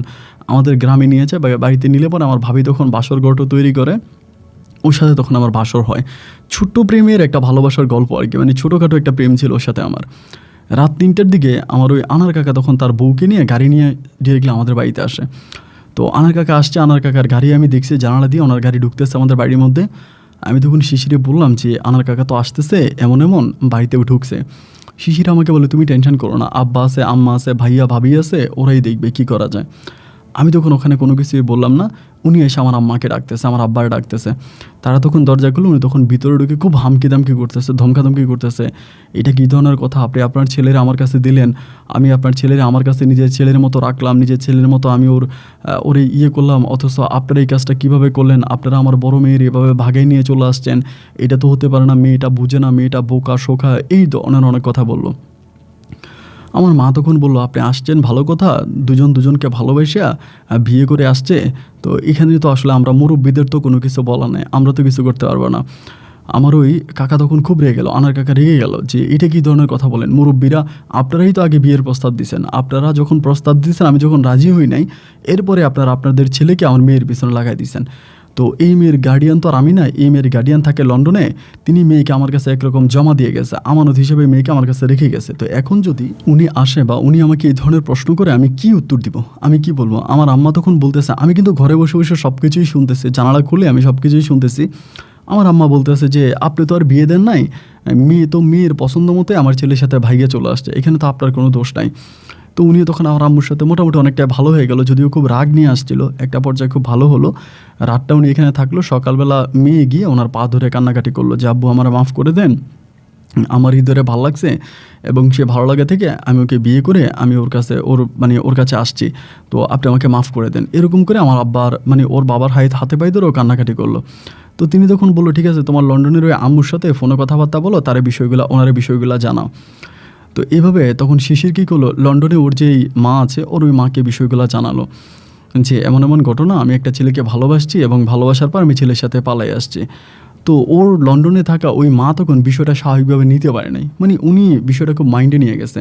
আমাদের গ্রামে নিয়ে যাই বা বাড়িতে নিলে পরে আমার ভাবি তখন বাসর ঘরটা তৈরি করে ওর সাথে তখন আমার বাসর হয়। ছোট্ট প্রেমের একটা ভালোবাসার গল্প আর কি, মানে ছোটোখাটো একটা প্রেম ছিল ওর সাথে আমার। রাত 3টার দিকে আমার ওই আনার কাকা তখন তার বউকে নিয়ে গাড়ি নিয়ে ডিরেক্টলি আমাদের বাড়িতে আসে। তো আনার কাকা আসছে, আনার কাকার গাড়ি আমি দেখছি জানালা দিয়ে, ওনার গাড়ি ঢুকতেছে আমাদের বাড়ির মধ্যে। আমি তখন শিশিরে বললাম যে আনার কাকা তো আসতেছে, এমন এমন বাড়িতেও ঢুকছে। শিশির আমাকে বলে তুমি টেনশন করো না, আব্বা আছে, আম্মা আছে, ভাইয়া ভাবি আছে, ওরাই দেখবে কী করা যায়। আমি তখন ওখানে কোনো কিছুই বললাম না। উনি এসে আমার আম্মাকে ডাকতেছে, আমার আব্বারে ডাকতেছে। তারা তখন দরজা খুলে, উনি তখন ভিতরে ঢুকে খুব হামকি দামকি করতেছে, ধমকাধমকি করতেছে। এটা কী ধরনের কথা, আপনি আপনার ছেলেরা আমার কাছে দিলেন, আমি আপনার ছেলেরা আমার কাছে নিজের ছেলের মতো রাখলাম, নিজের ছেলের মতো আমি ওরে করলাম, অথচ আপনারা এই কাজটা কীভাবে করলেন, আপনারা আমার বড় মেয়ের এভাবে ভাগাই নিয়ে চলে আসছেন, এটা তো হতে পারে না, মেয়েটা বুঝে না, মেয়েটা বোকা শোকা, এই ধরনের অনেক কথা বললো। আমার মা তখন বলল, আপনি আসছেন ভালো কথা, দুজন দুজনকে ভালোবেসে বিয়ে করে আসছে, তো এখানে তো আসলে আমরা মুরব্বীদের তো কোনো কিছু বলা নেই, আমরা তো কিছু করতে পারবো না। আমার ওই কাকা তখন খুব রেগে গেল, আনার কাকা রেগে গেল যে এটা কী ধরনের কথা বলেন, মুরব্বীরা আপনারাই তো আগে বিয়ের প্রস্তাব দিয়েছেন, আপনারা যখন প্রস্তাব দিয়েছেন আমি যখন রাজি হই নাই, এরপরে আপনারা আপনাদের ছেলেকে আমার মেয়ের পিছনে লাগাই দিয়েছেন। তো এই মেয়ের গার্ডিয়ান তো আর আমি না, এই মেয়ের গার্ডিয়ান থাকে লন্ডনে, তিনি মেয়েকে আমার কাছে একরকম জমা দিয়ে গেছে, আমানত হিসেবে মেয়েকে আমার কাছে রেখে গেছে। তো এখন যদি উনি আসে বা উনি আমাকে এই ধরনের প্রশ্ন করে, আমি কি উত্তর দিব, আমি কি বলবো? আমার আম্মা তখন বলতেছে, আমি কিন্তু ঘরে বসে বসে সব কিছুই শুনতেছি, জানালা খুলে আমি সব কিছুই শুনতেছি। আমার আম্মা বলতেছে যে আপনি তো আর বিয়ে দেন নাই, মেয়ে তো মেয়ের পছন্দ মতে আমার ছেলের সাথে ভাইগে চলে আসছে, এখানে তো আপনার কোনো দোষ নাই। তো উনি তখন আমার আম্মুর সাথে মোটামুটি অনেকটা ভালো হয়ে গেল, যদিও খুব রাগ নিয়ে আসছিল, একটা পর্যায়ে খুব ভালো হলো। রাতটা উনি এখানে থাকলো, সকালবেলা মেয়ে গিয়ে ওনার পা ধরে কান্নাকাটি করলো যে আব্বু আমার মাফ করে দেন, আমার হৃদয়ে ভালো লাগছে, এবং সে ভালো লাগা থেকে আমি ওকে বিয়ে করে আমি ওর কাছে আসছি, তো আপনি আমাকে মাফ করে দেন। এরকম করে আমার আব্বার ওর বাবার হাতে পায়ে ধরে ও কান্নাকাটি করলো। তো তিনি তখন বললো, ঠিক আছে, তোমার লন্ডনের ওই আম্মুর সাথে ফোনে কথাবার্তা বলো, ওনার বিষয়গুলো জানাও। তো এভাবে তখন শিশির কী করলো, লন্ডনে ওর যেই মা আছে, ওর ওই মাকে বিষয়গুলো জানালো যে এমন এমন ঘটনা, আমি একটা ছেলেকে ভালোবাসছি এবং ভালোবাসার পর আমি ছেলের সাথে পালাই আসছি। তো ওর লন্ডনে থাকা ওই মা তখন বিষয়টা স্বাভাবিকভাবে নিতে পারে নাই, উনি বিষয়টা খুব মাইন্ডে নিয়ে গেছে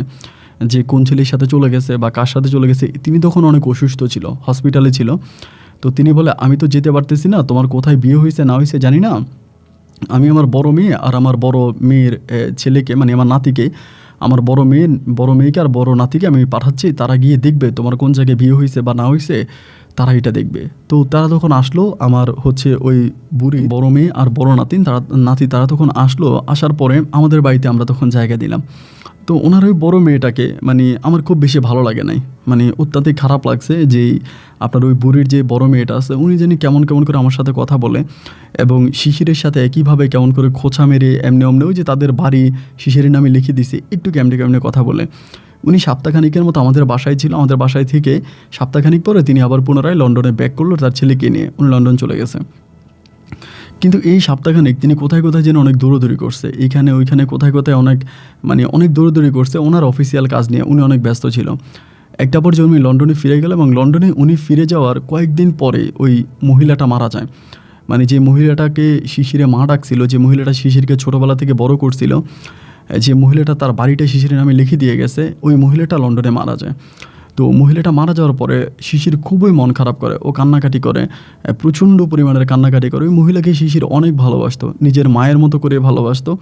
যে কোন ছেলের সাথে চলে গেছে বা কার সাথে চলে গেছে। তিনি তখন অনেক অসুস্থ ছিল, হসপিটালে ছিল। তো তিনি বলে, আমি তো যেতে পারতেছি না, তোমার কোথায় বিয়ে হয়েছে না হয়েছে জানি না, আমি আমার বড় মেয়ে আর আমার বড় মেয়ের ছেলেকে, আমার নাতিকে, আমার বড় মেয়েকে আর বড় নাতিকে আমি পাঠাচ্ছি, তারা গিয়ে দেখবে তোমার কোন জায়গায় বিয়ে হয়েছে বা না হয়েছে, তারা এটা দেখবে। তো তারা তখন আসলো, আমার ওই বুড়ি বড় মেয়ে আর বড় নাতি তারা তখন আসলো। আসার পরে আমাদের বাড়িতে আমরা তখন জায়গা দিলাম। তো ওনার ওই বড় মেয়েটাকে আমার খুব বেশি ভালো লাগে নাই, অত্যাধিক খারাপ লাগছে যে আপনার ওই বুড়ির যে বড় মেয়েটা আছে, উনি জানি কেমন কেমন করে আমার সাথে কথা বলে, এবং শিশিরের সাথে একইভাবে কেমন করে খোঁচা মেরে এমনি ওই যে তাদের বাড়ি শিশিরের নামে লিখে দিছে, একটু কেমনে কেমনে কথা বলে। উনি সপ্তাহখানিকের মতো আমাদের বাসায় ছিল, আমাদের বাসায় থেকে সপ্তাহখানিক পরে তিনি আবার পুনরায় লন্ডনে ব্যাক করলো, তার ছেলেকে নিয়ে উনি লন্ডন চলে গেছে। কিন্তু এই সপ্তাহখানেক তিনি কোথায় কোথায় যেন অনেক দৌড়দৌড়ি করছে, এইখানে ওইখানে কোথায় কোথায় অনেক দৌড়দৌড়ি করছে, ওনার অফিসিয়াল কাজ নিয়ে উনি অনেক ব্যস্ত ছিল। একটা পর্যায়ে উনি লন্ডনে ফিরে গেল, এবং লন্ডনে উনি ফিরে যাওয়ার কয়েকদিন পরে ওই মহিলাটা মারা যায়। যে মহিলাটাকে শিশিরে মা ডাকছিল, যে মহিলাটা শিশিরকে ছোটোবেলা থেকে বড় করছিল, যে মহিলাটা তার বাড়িটা শিশিরের নামে লিখে দিয়ে গেছে, ওই মহিলাটা লন্ডনে মারা যায়। তো মহিলাটা মারা যাওয়ার পরে শিশির খুবই মন খারাপ করে, ও কান্নাকাটি করে, প্রচণ্ড পরিমাণের কান্নাকাটি করে। ওই মহিলাকে শিশির অনেক ভালোবাসতো, নিজের মায়ের মতো করে ভালোবাসতো।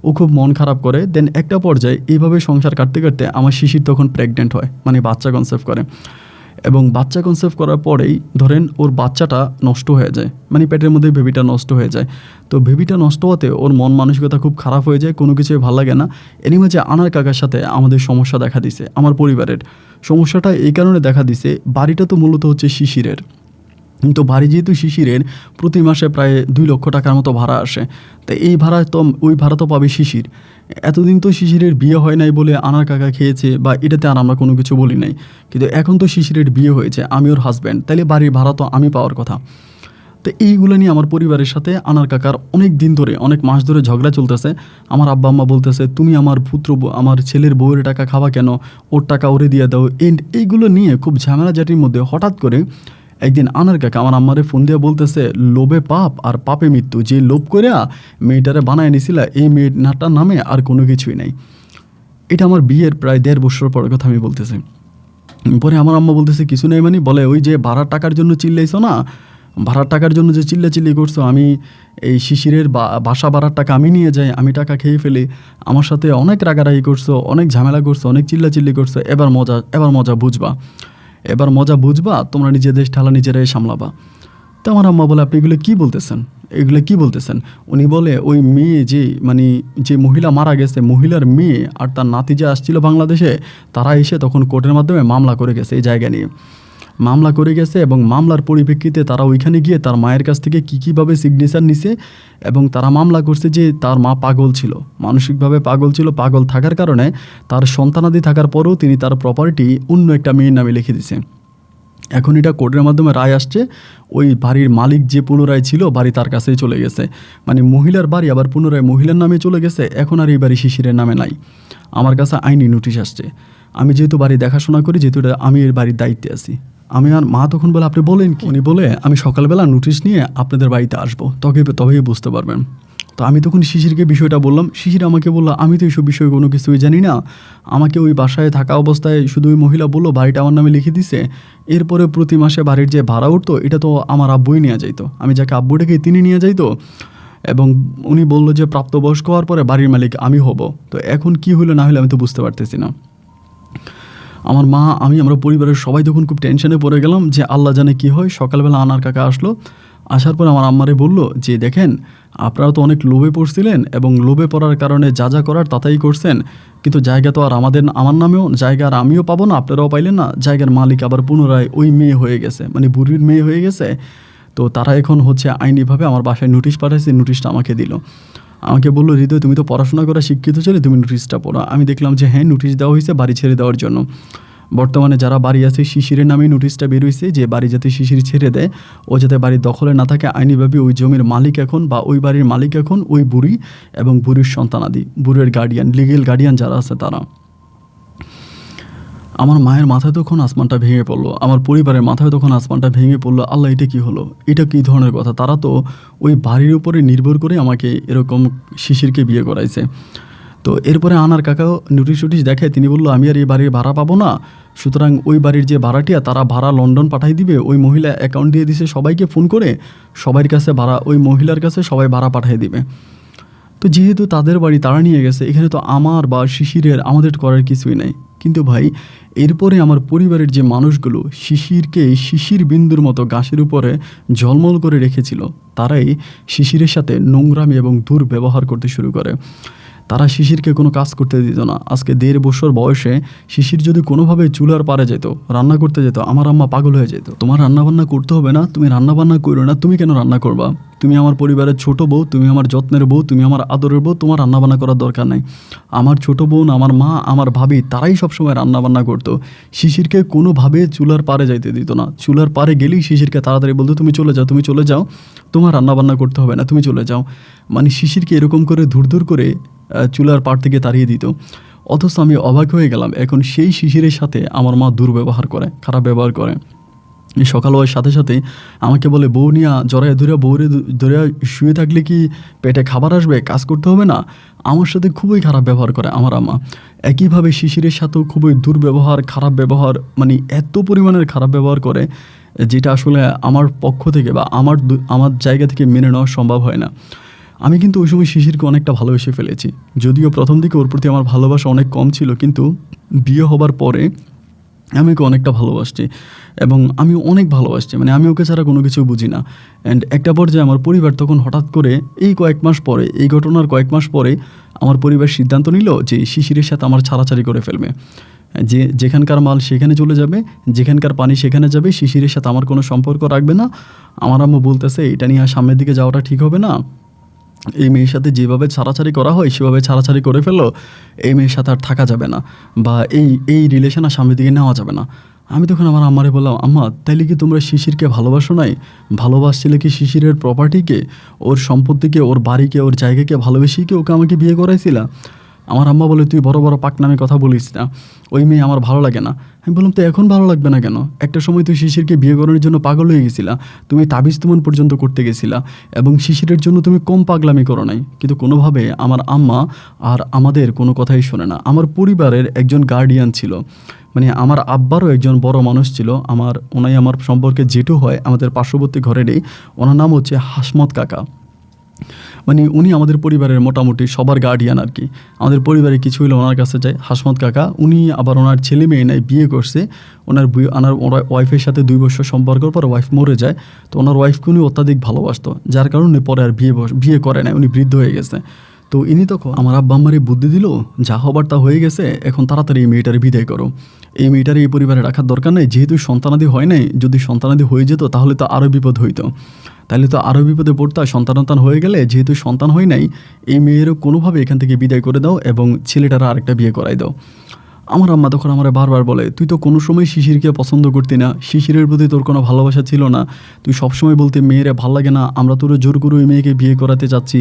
ও খুব মন খারাপ করে। দেন একটা পর্যায়ে এইভাবে সংসার কাটতে কাটতে আমার শিশির তখন প্রেগনেন্ট হয়, বাচ্চা কনসেপ্ট করে, এবং বাচ্চা কনসেপ্ট করার পরেই ধরেন ওর বাচ্চাটা নষ্ট হয়ে যায়, পেটের মধ্যে বেবিটা নষ্ট হয়ে যায়। তো বেবিটা নষ্ট হতে ওর মন মানসিকতা খুব খারাপ হয়ে যায়, কোনো কিছুই ভালো লাগে না। এরই মাঝে আনার কাকার সাথে আমাদের সমস্যা দেখা দিছে, আমার পরিবারের সমস্যাটা এই কারণে দেখা দিছে, বাড়িটা তো মূলত হচ্ছে শিশিরের, কিন্তু বাড়ি যেহেতু শিশিরের, প্রতি মাসে প্রায় 2 লক্ষ টাকার মতো ভাড়া আসে। তো ওই ভাড়া তো পাবে শিশির। এতদিন তো শিশিরের বিয়ে হয় নাই বলে আনার কাকা খেয়েছে, বা এটাতে আর আমরা কোনো কিছু বলি নাই। কিন্তু এখন তো শিশিরের বিয়ে হয়েছে, আমি ওর হাজব্যান্ড, তাইলে বাড়ির ভাড়া তো আমি পাওয়ার কথা। তো এইগুলো নিয়ে আমার পরিবারের সাথে আনার কাকার অনেক দিন ধরে, অনেক মাস ধরে ঝগড়া চলতেছে। আমার আব্বা আম্মা বলতেছে, তুমি আমার ছেলের বউয়ের টাকা খাওয়া কেন, ওর টাকা ওরে দিয়ে দাও। এইগুলো নিয়ে খুব ঝামেলাঝাটির মধ্যে হঠাৎ করে একদিন আনার কাকা আমার আম্মারে ফোন দিয়ে বলতেছে, লোভে পাপ আর পাপে মৃত্যু, যে লোভ করে মেয়েটারে বানায় নিছিল, এই মেয়েটার নামে আর কোনো কিছুই নাই। এটা আমার বিয়ের প্রায় 1.5 বছর পরের কথা আমি বলতেছি। পরে আমার আম্মা বলতেছে, কিছু নেই, বলে ওই যে ভাড়ার টাকার জন্য চিল্লাইছো না, ভাড়ার টাকার জন্য যে চিল্লাচিল্লি করছো, আমি এই শিশিরের বাসা ভাড়ার টাকা আমি নিয়ে যাই, আমি টাকা খেয়ে ফেলি, আমার সাথে অনেক রাগারাগি করছো, অনেক ঝামেলা করছো, অনেক চিল্লাচিল্লি করছো, এবার মজা বুঝবা, এবার মজা বুঝবা, তোমরা নিজেদের ঠেলা নিজেরাই সামলাবা। তো আমার আম্মা বলে, আপনি এগুলো কী বলতেছেন, এগুলো কী বলতেছেন? উনি বলে, ওই মেয়ে যে মহিলা মারা গেছে, মহিলার মেয়ে আর তার নাতি যে আসছিল বাংলাদেশে, তারা এসে তখন কোর্টের মাধ্যমে মামলা করে গেছে, এই জায়গা নিয়ে মামলা করে গেছে, এবং মামলার পরিপ্রেক্ষিতে তারা ওইখানে গিয়ে তার মায়ের কাছ থেকে কীভাবে সিগনেচার নিছে, এবং তারা মামলা করছে যে তার মা পাগল ছিল, মানসিকভাবে পাগল ছিল, পাগল থাকার কারণে তার সন্তানাদি থাকার পরেও তিনি তার প্রপার্টি অন্য একটা মেয়ের নামে লিখে দিছে। এখন এটা কোর্টের মাধ্যমে রায় আসছে, ওই বাড়ির মালিক যে পুনরায় ছিল, বাড়ি তার কাছেই চলে গেছে, মানে মহিলার বাড়ি আবার পুনরায় মহিলার নামে চলে গেছে, এখন আর এই বাড়ি শিশিরের নামে নাই। আমার কাছে আইনি নোটিশ আসছে। আমি যেহেতু বাড়ি দেখাশোনা করি, যেহেতু আমি এর বাড়ির দায়িত্বে আছি, আমি আর মা তখন বলে, আপনি বলেন কি? উনি বলে, আমি সকালবেলা নোটিশ নিয়ে আপনাদের বাড়িতে আসবো, তবেই বুঝতে পারবেন। তো আমি তখন শিশিরকে বিষয়টা বললাম। শিশির আমাকে বললো, আমি তো এইসব বিষয়ে কোনো কিছুই জানি না, আমাকে ওই বাসায় থাকা অবস্থায় শুধু ওই মহিলা বললো বাড়িটা আমার নামে লিখে দিছে, এরপরে প্রতি মাসে বাড়ির যে ভাড়া উঠতো এটা তো আমার আব্বুই নিয়ে যাইতো, আমি যাকে আব্বু ডেকে তিনি নিয়ে যাইতো, এবং উনি বললো যে প্রাপ্তবয়স্ক হওয়ার পরে বাড়ির মালিক আমি হব। তো এখন কি হলো না হলো আমি তো বুঝতে পারতেছি না। আমার মা, আমরা পরিবারের সবাই তখন খুব টেনশনে পড়ে গেলাম যে আল্লাহ জানে কি হয়। সকালবেলা আনার কাকা আসলো, আসার পর আমার আম্মারে বলল যে দেখেন, আপনারা তো অনেক লোভে পড়ছিলেন, এবং লোভে পড়ার কারণে যা যা করার তাতাই করছেন, কিন্তু জায়গা তো আর আমার নামেও জায়গা আর আমিও পাবো না, আপনারাও পাইলেন না, জায়গার মালিক আবার পুনরায় ওই মেয়ে হয়ে গেছে, মানে বুড়ির মেয়ে হয়ে গেছে। তো তারা এখন হচ্ছে আইনিভাবে আমার বাসায় নোটিশ পাঠাইছে, নোটিশটা আমাকে দিল। আমাকে বললো, হৃদয় তুমি তো পড়াশোনা করা শিক্ষিত ছেলে, তুমি নোটিশটা পড়ো। আমি দেখলাম যে হ্যাঁ, নোটিশ দেওয়া হয়েছে বাড়ি ছেড়ে দেওয়ার জন্য। বর্তমানে যারা বাড়ি আছে, শিশিরের নামেই নোটিশটা বের হয়েছে যে বাড়ি যাতে শিশির ছেড়ে দেয়, ও যাতে বাড়ির দখলে না থাকে। আইনিভাবে ওই জমির মালিক এখন, বা ওই বাড়ির মালিক এখন ওই বুড়ি এবং বুড়ির সন্তানাদি, বুড়ির গার্ডিয়ান, লিগেল গার্ডিয়ান যারা আছে তারা। আমার মায়ের মাথায় তখন আসমানটা ভেঙে পড়লো, আমার পরিবারের মাথায় তখন আসমানটা ভেঙে পড়লো। আল্লাহ, এটা কী হলো, এটা কী ধরনের কথা? তারা তো ওই বাড়ির উপরে নির্ভর করে আমাকে এরকম শিশিরকে বিয়ে করাইছে। তো এরপরে আনার কাকাও নোটিশ দেখায়, তিনি বললো আমি আর এই বাড়ির ভাড়া পাবো না, সুতরাং ওই বাড়ির যে ভাড়াটিয়া তারা ভাড়া লন্ডন পাঠাই দিবে। ওই মহিলা অ্যাকাউন্ট দিয়ে দিছে সবাইকে ফোন করে, সবার কাছে ভাড়া, ওই মহিলার কাছে সবাই ভাড়া পাঠিয়ে দিবে। তো যেহেতু তাদের বাড়ি তারা নিয়ে গেছে, এখানে তো আমার বা শিশিরের আমাদের করার কিছুই নাই। কিন্তু ভাই, এরপরে আমার পরিবারের যে মানুষগুলো শিশিরকে শিশির বিন্দুর মতো গাছের উপরে ঝলমল করে রেখেছিল, তারাই শিশিরের সাথে নোংরামি এবং দুর্ব্যবহার করতে শুরু করে। তারা শিশিরকে কোনো কাজ করতে দিত না। আজকে 1.5 বছর বয়সে শিশির যদি কোনোভাবে চুলার পারে যেত, রান্না করতে যেত, আমার আম্মা পাগল হয়ে যেত। তোমার রান্নাবান্না করতে হবে না, তুমি রান্নাবান্না করো না, তুমি কেন রান্না করবা? তুমি আমার পরিবারের ছোট বউ, তুমি আমার যত্নের বউ, তুমি আমার আদরের বউ, তোমার রান্নাবান্না করার দরকার নাই। আমার ছোট বোন, আমার মা, আমার ভাবি, তারাই সবসময় রান্নাবান্না করতো। শিশিরকে কোনোভাবে চুলার পারে যাইতে দিত না। চুলার পারে গেলেই শিশিরকে তাড়াতাড়ি বলতো, তুমি চলে যাও, তুমি চলে যাও, তোমার রান্নাবান্না করতে হবে না, তুমি চলে যাও। মানে শিশিরকে এরকম করে ধুর করে চুলার পাড় থেকে তাড়িয়ে দিত। অথচ আমি অবাক হয়ে গেলাম, এখন সেই শিশিরের সাথে আমার মা দুর্ব্যবহার করে, খারাপ ব্যবহার করে। সকাল হওয়ার সাথে সাথে আমাকে বলে, বউ নিয়া জড়াইয়া ধরে শুয়ে থাকলে কি পেটে খাবার আসবে, কাজ করতে হবে না? আমার সাথে খুবই খারাপ ব্যবহার করে আমার আম্মা। একইভাবে শিশিরের সাথেও খুবই দুর্ব্যবহার, খারাপ ব্যবহার, মানে এত পরিমাণের খারাপ ব্যবহার করে, যেটা আসলে আমার পক্ষ থেকে বা আমার জায়গা থেকে মেনে নেওয়া সম্ভব হয় না। আমি কিন্তু ওই সময় শিশিরকে অনেকটা ভালোবেসে ফেলেছি। যদিও প্রথম দিকে ওর প্রতি আমার ভালোবাসা অনেক কম ছিল, কিন্তু বিয়ে হবার পরে আমি ওকে অনেকটা ভালোবাসছি, এবং আমি অনেক ভালোবাসছি, মানে আমি ওকে ছাড়া কোনো কিছু বুঝি না। অ্যান্ড একটা পর্যায়ে আমার পরিবার তখন হঠাৎ করে এই ঘটনার কয়েক মাস পরে আমার পরিবার সিদ্ধান্ত নিল যে শিশিরের সাথে আমার ছাড়াছাড়ি করে ফেলবে। যেখানকার মাল সেখানে চলে যাবে, যেখানকার পানি সেখানে যাবে, শিশিরের সাথে আমার কোনো সম্পর্ক রাখবে না। আমার আম্মু বলতেছে, এটা নিয়ে সামনের দিকে যাওয়াটা ঠিক হবে না, এই মেয়ের সাথে যেভাবে ছাড়াছাড়ি করা হয় সেভাবে ছাড়াছাড়ি করে ফেললো, এই মেয়ের সাথে আর থাকা যাবে না, বা এই রিলেশন আর সামনের দিকে নেওয়া যাবে না। আমি তখন আমার আম্মারে বললাম, আম্মা, তাইলে কি তোমরা শিশিরকে ভালোবাসো নাই? ভালোবাসছিলে কি শিশিরের প্রপার্টিকে, ওর সম্পত্তিকে, ওর বাড়িকে, ওর জায়গাকে ভালোবেসেই কি ওকে আমাকে বিয়ে করাইছিলা? আমার আম্মা বলে, তুই বড় বড় পাকনামে কথা বলিস না, ওই মেয়ে আমার ভালো লাগে না। আমি বললাম, তো এখন ভালো লাগবে না কেন? একটা সময় তুই শিশিরকে বিয়ে করার জন্য পাগল হয়ে গেছিলা, তুমি তাবিজ তুমন পর্যন্ত করতে গেছিলা, এবং শিশিরের জন্য তুমি কম পাগলামি করো নাই। কিন্তু কোনোভাবে আমার আম্মা আর আমাদের কোনো কথাই শোনে না। আমার পরিবারের একজন গার্ডিয়ান ছিল, মানে আমার আব্বারও একজন বড় মানুষ ছিল, ওনাই আমার সম্পর্কে জেঠু হয়, আমাদের পার্শ্ববর্তী ঘরেরই। ওনার নাম হচ্ছে হাসমত কাকা। মানে উনি আমাদের পরিবারের মোটামুটি সবার গার্ডিয়ান আর কি। আমাদের পরিবারে কিছু হলে ওনার কাছে যায়। হাসমত কাকা উনি আবার ওনার ছেলে মেয়ে নাই, বিয়ে করছে। ওনার ওয়াইফের সাথে 2 বছর সম্পর্কের পর ওয়াইফ মরে যায়। তো ওনার ওয়াইফকে উনি অত্যাধিক ভালোবাসতো, যার কারণে পরে আর বিয়ে করে নাই, উনি বৃদ্ধ হয়ে গেছে। তো ইনি তখন আমার আব্বা আম্মারে বুদ্ধি দিল, যা হবার তা হয়ে গেছে, এখন তাড়াতাড়ি এই মেয়েটারে বিদায় করো। এই মেয়েটারে এই পরিবারে রাখার দরকার নেই, যেহেতু সন্তানাদি হয় নাই। যদি সন্তানাদি হয়ে যেত তাহলে তো আরও বিপদ হইতো, তাহলে তো আরও বিপদে পড়তো। সন্তান হয়ে গেলে, যেহেতু সন্তান হয় নাই, এই মেয়েরও কোনোভাবে এখান থেকে বিদায় করে দাও এবং ছেলেটারা আরেকটা বিয়ে করাই দাও। আমার আম্মা তখন আমার বারবার বলে, তুই তো কোনো সময় শিশিরকে পছন্দ করতি না, শিশিরের প্রতি তোর কোনো ভালোবাসা ছিল না, তুই সবসময় বলতে মেয়েরে ভাল লাগে না, আমরা তোর জোর করে ওই মেয়েকে বিয়ে করাতে চাচ্ছি,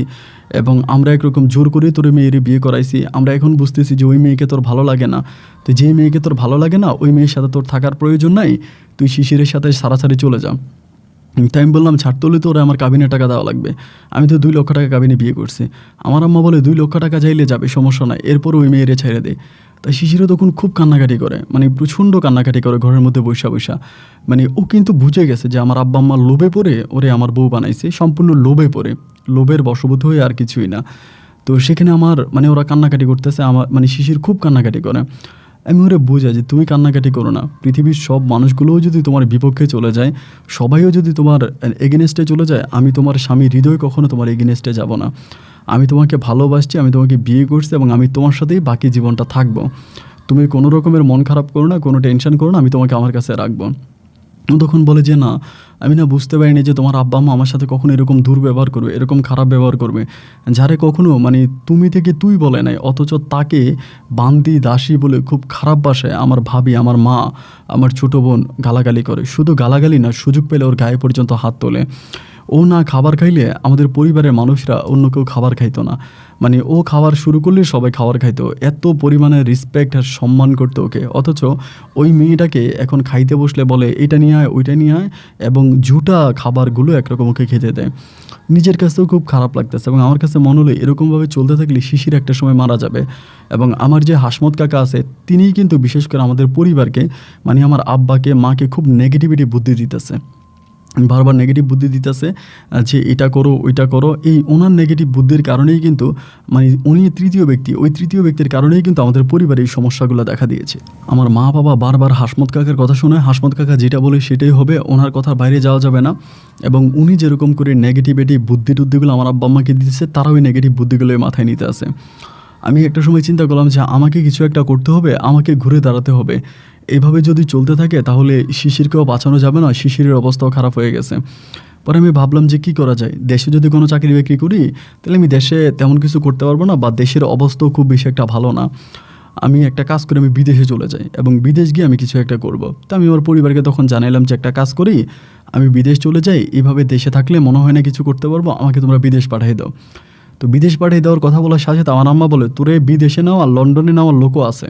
এবং আমরা একরকম জোর করে তোর মেয়েরে বিয়ে করাইছি। আমরা এখন বুঝতেছি যে ওই মেয়েকে তোর ভালো লাগে না। তো যে মেয়েকে তোর ভালো লাগে না, ওই মেয়ের সাথে তোর থাকার প্রয়োজন নাই, তুই শিশিরের সাথে সারাসারি চলে যা। তাই আমি বললাম, ছাড়তে হলে তো ওরা আমার কাবিনে টাকা দেওয়া লাগবে, আমি তো 2 লক্ষ টাকা কাবিনে বিয়ে করছি। আমার আম্মা বলে, 2 লক্ষ টাকা চাইলে যাবে, সমস্যা নাই, এরপর ওই মেয়েরে ছেড়ে দে। তাই শিশিরও তখন খুব কান্নাকাটি করে, মানে প্রচণ্ড কান্নাকাটি করে ঘরের মধ্যে বৈশা। মানে ও কিন্তু বুঝে গেছে যে আমার আব্বা আম্মার লোভে পড়ে ওরে আমার বউ বানাইছে, সম্পূর্ণ লোভে পড়ে, লোভের বশবর্তী হয়ে আর কিছুই না। তো সেখানে মানে ওরা কান্নাকাটি করতেছে, মানে শিশির খুব কান্নাকাটি করে। আমি ওরে বুঝাই যে তুমি কান্নাকাটি করো না, পৃথিবীর সব মানুষগুলোও যদি তোমার বিপক্ষে চলে যায়, সবাইও যদি তোমার এগেনস্টে চলে যায়, আমি তোমার স্বামী হৃদয় কখনো তোমার এগেনস্টে যাব না। আমি তোমাকে ভালোবাসছি, আমি তোমাকে বিয়ে করছি, এবং আমি তোমার সাথেই বাকি জীবনটা থাকবো। তুমি কোনো রকমের মন খারাপ করো না, কোনো টেনশন করো না, আমি তোমাকে আমার কাছে রাখবো। তখন বলে যে, না, আমি না বুঝতে পারিনি যে তোমার আব্বা আম্মা আমার সাথে কখনো এরকম দুর্ব্যবহার করবে, এরকম খারাপ ব্যবহার করবে, যারে কখনো মানে তুমি থেকে তুই বলে নাই, অথচ তাকে বান্দি দাসী বলে খুব খারাপ ভাষায় আমার ভাবি, আমার মা, আমার ছোটো বোন গালাগালি করে। শুধু গালাগালি না, সুযোগ পেলে ওর গায়ে পর্যন্ত হাত তোলে। ও না খাবার খাইলে আমাদের পরিবারের মানুষরা অন্য কেউ খাবার খাইতো না, মানে ও খাবার শুরু করলে সবাই খাবার খাইতো, এত পরিমাণে রেসপেক্ট আর সম্মান করতো ওকে। অথচ ওই মেয়েটাকে এখন খাইতে বসলে বলে এটা নিয়ে আয়, ওইটা নিয়ে আয়, এবং জুটা খাবারগুলো একরকম ওকে খেতে দেয়। নিজের কাছেও খুব খারাপ লাগতেছে, এবং আমার কাছে মনে হলো এরকমভাবে চলতে থাকলে শিশির একটা সময় মারা যাবে। এবং আমার যে হাসমত কাকা আছে, তিনিই কিন্তু বিশেষ করে আমাদের পরিবারকে, মানে আমার আব্বাকে মাকে খুব নেগেটিভিটি বুদ্ধি দিতেছে, বারবার নেগেটিভ বুদ্ধি দিতেছে যে এটা করো ওইটা করো। এই ওনার নেগেটিভ বুদ্ধির কারণেই কিন্তু, মানে উনি তৃতীয় ব্যক্তি, ওই তৃতীয় ব্যক্তির কারণেই কিন্তু আমাদের পরিবারে এই সমস্যাগুলো দেখা দিয়েছে। আমার মা বাবা বারবার হাসমত কাকার কথা শোনায়, হাসমত কাকা যেটা বলে সেটাই হবে, ওনার কথার বাইরে যাওয়া যাবে না। এবং উনি যেরকম করে নেগেটিভিটি বুদ্ধিগুলো আমার আব্বা আম্মাকে দিচ্ছে, তারা ওই নেগেটিভ বুদ্ধিগুলো মাথায় নিতে আসে। আমি একটা সময় চিন্তা করলাম যে আমাকে কিছু একটা করতে হবে, আমাকে ঘুরে দাঁড়াতে হবে। এভাবে যদি চলতে থাকে তাহলে শিশিরকেও বাঁচানো যাবে না, শিশিরের অবস্থাও খারাপ হয়ে গেছে। পরে আমি ভাবলাম যে কী করা যায়, দেশে যদি কোনো চাকরি বাকরি করি তাহলে আমি দেশে তেমন কিছু করতে পারবো না, বা দেশের অবস্থাও খুব বেশি একটা ভালো না। আমি একটা কাজ করে আমি বিদেশে চলে যাই, এবং বিদেশ গিয়ে আমি কিছু একটা করব। তো আমি আমার পরিবারকে তখন জানাইলাম যে একটা কাজ করি, আমি বিদেশ চলে যাই, এইভাবে দেশে থাকলে মনে হয় না কিছু করতে পারবো, আমাকে তোমরা বিদেশ পাঠিয়ে দাও। তো বিদেশ পাঠিয়ে দেওয়ার কথা বলার সাথে সাথে আমার আম্মা বলে, তোরে বিদেশে নেওয়া, লন্ডনে নেওয়ার লোকও আছে,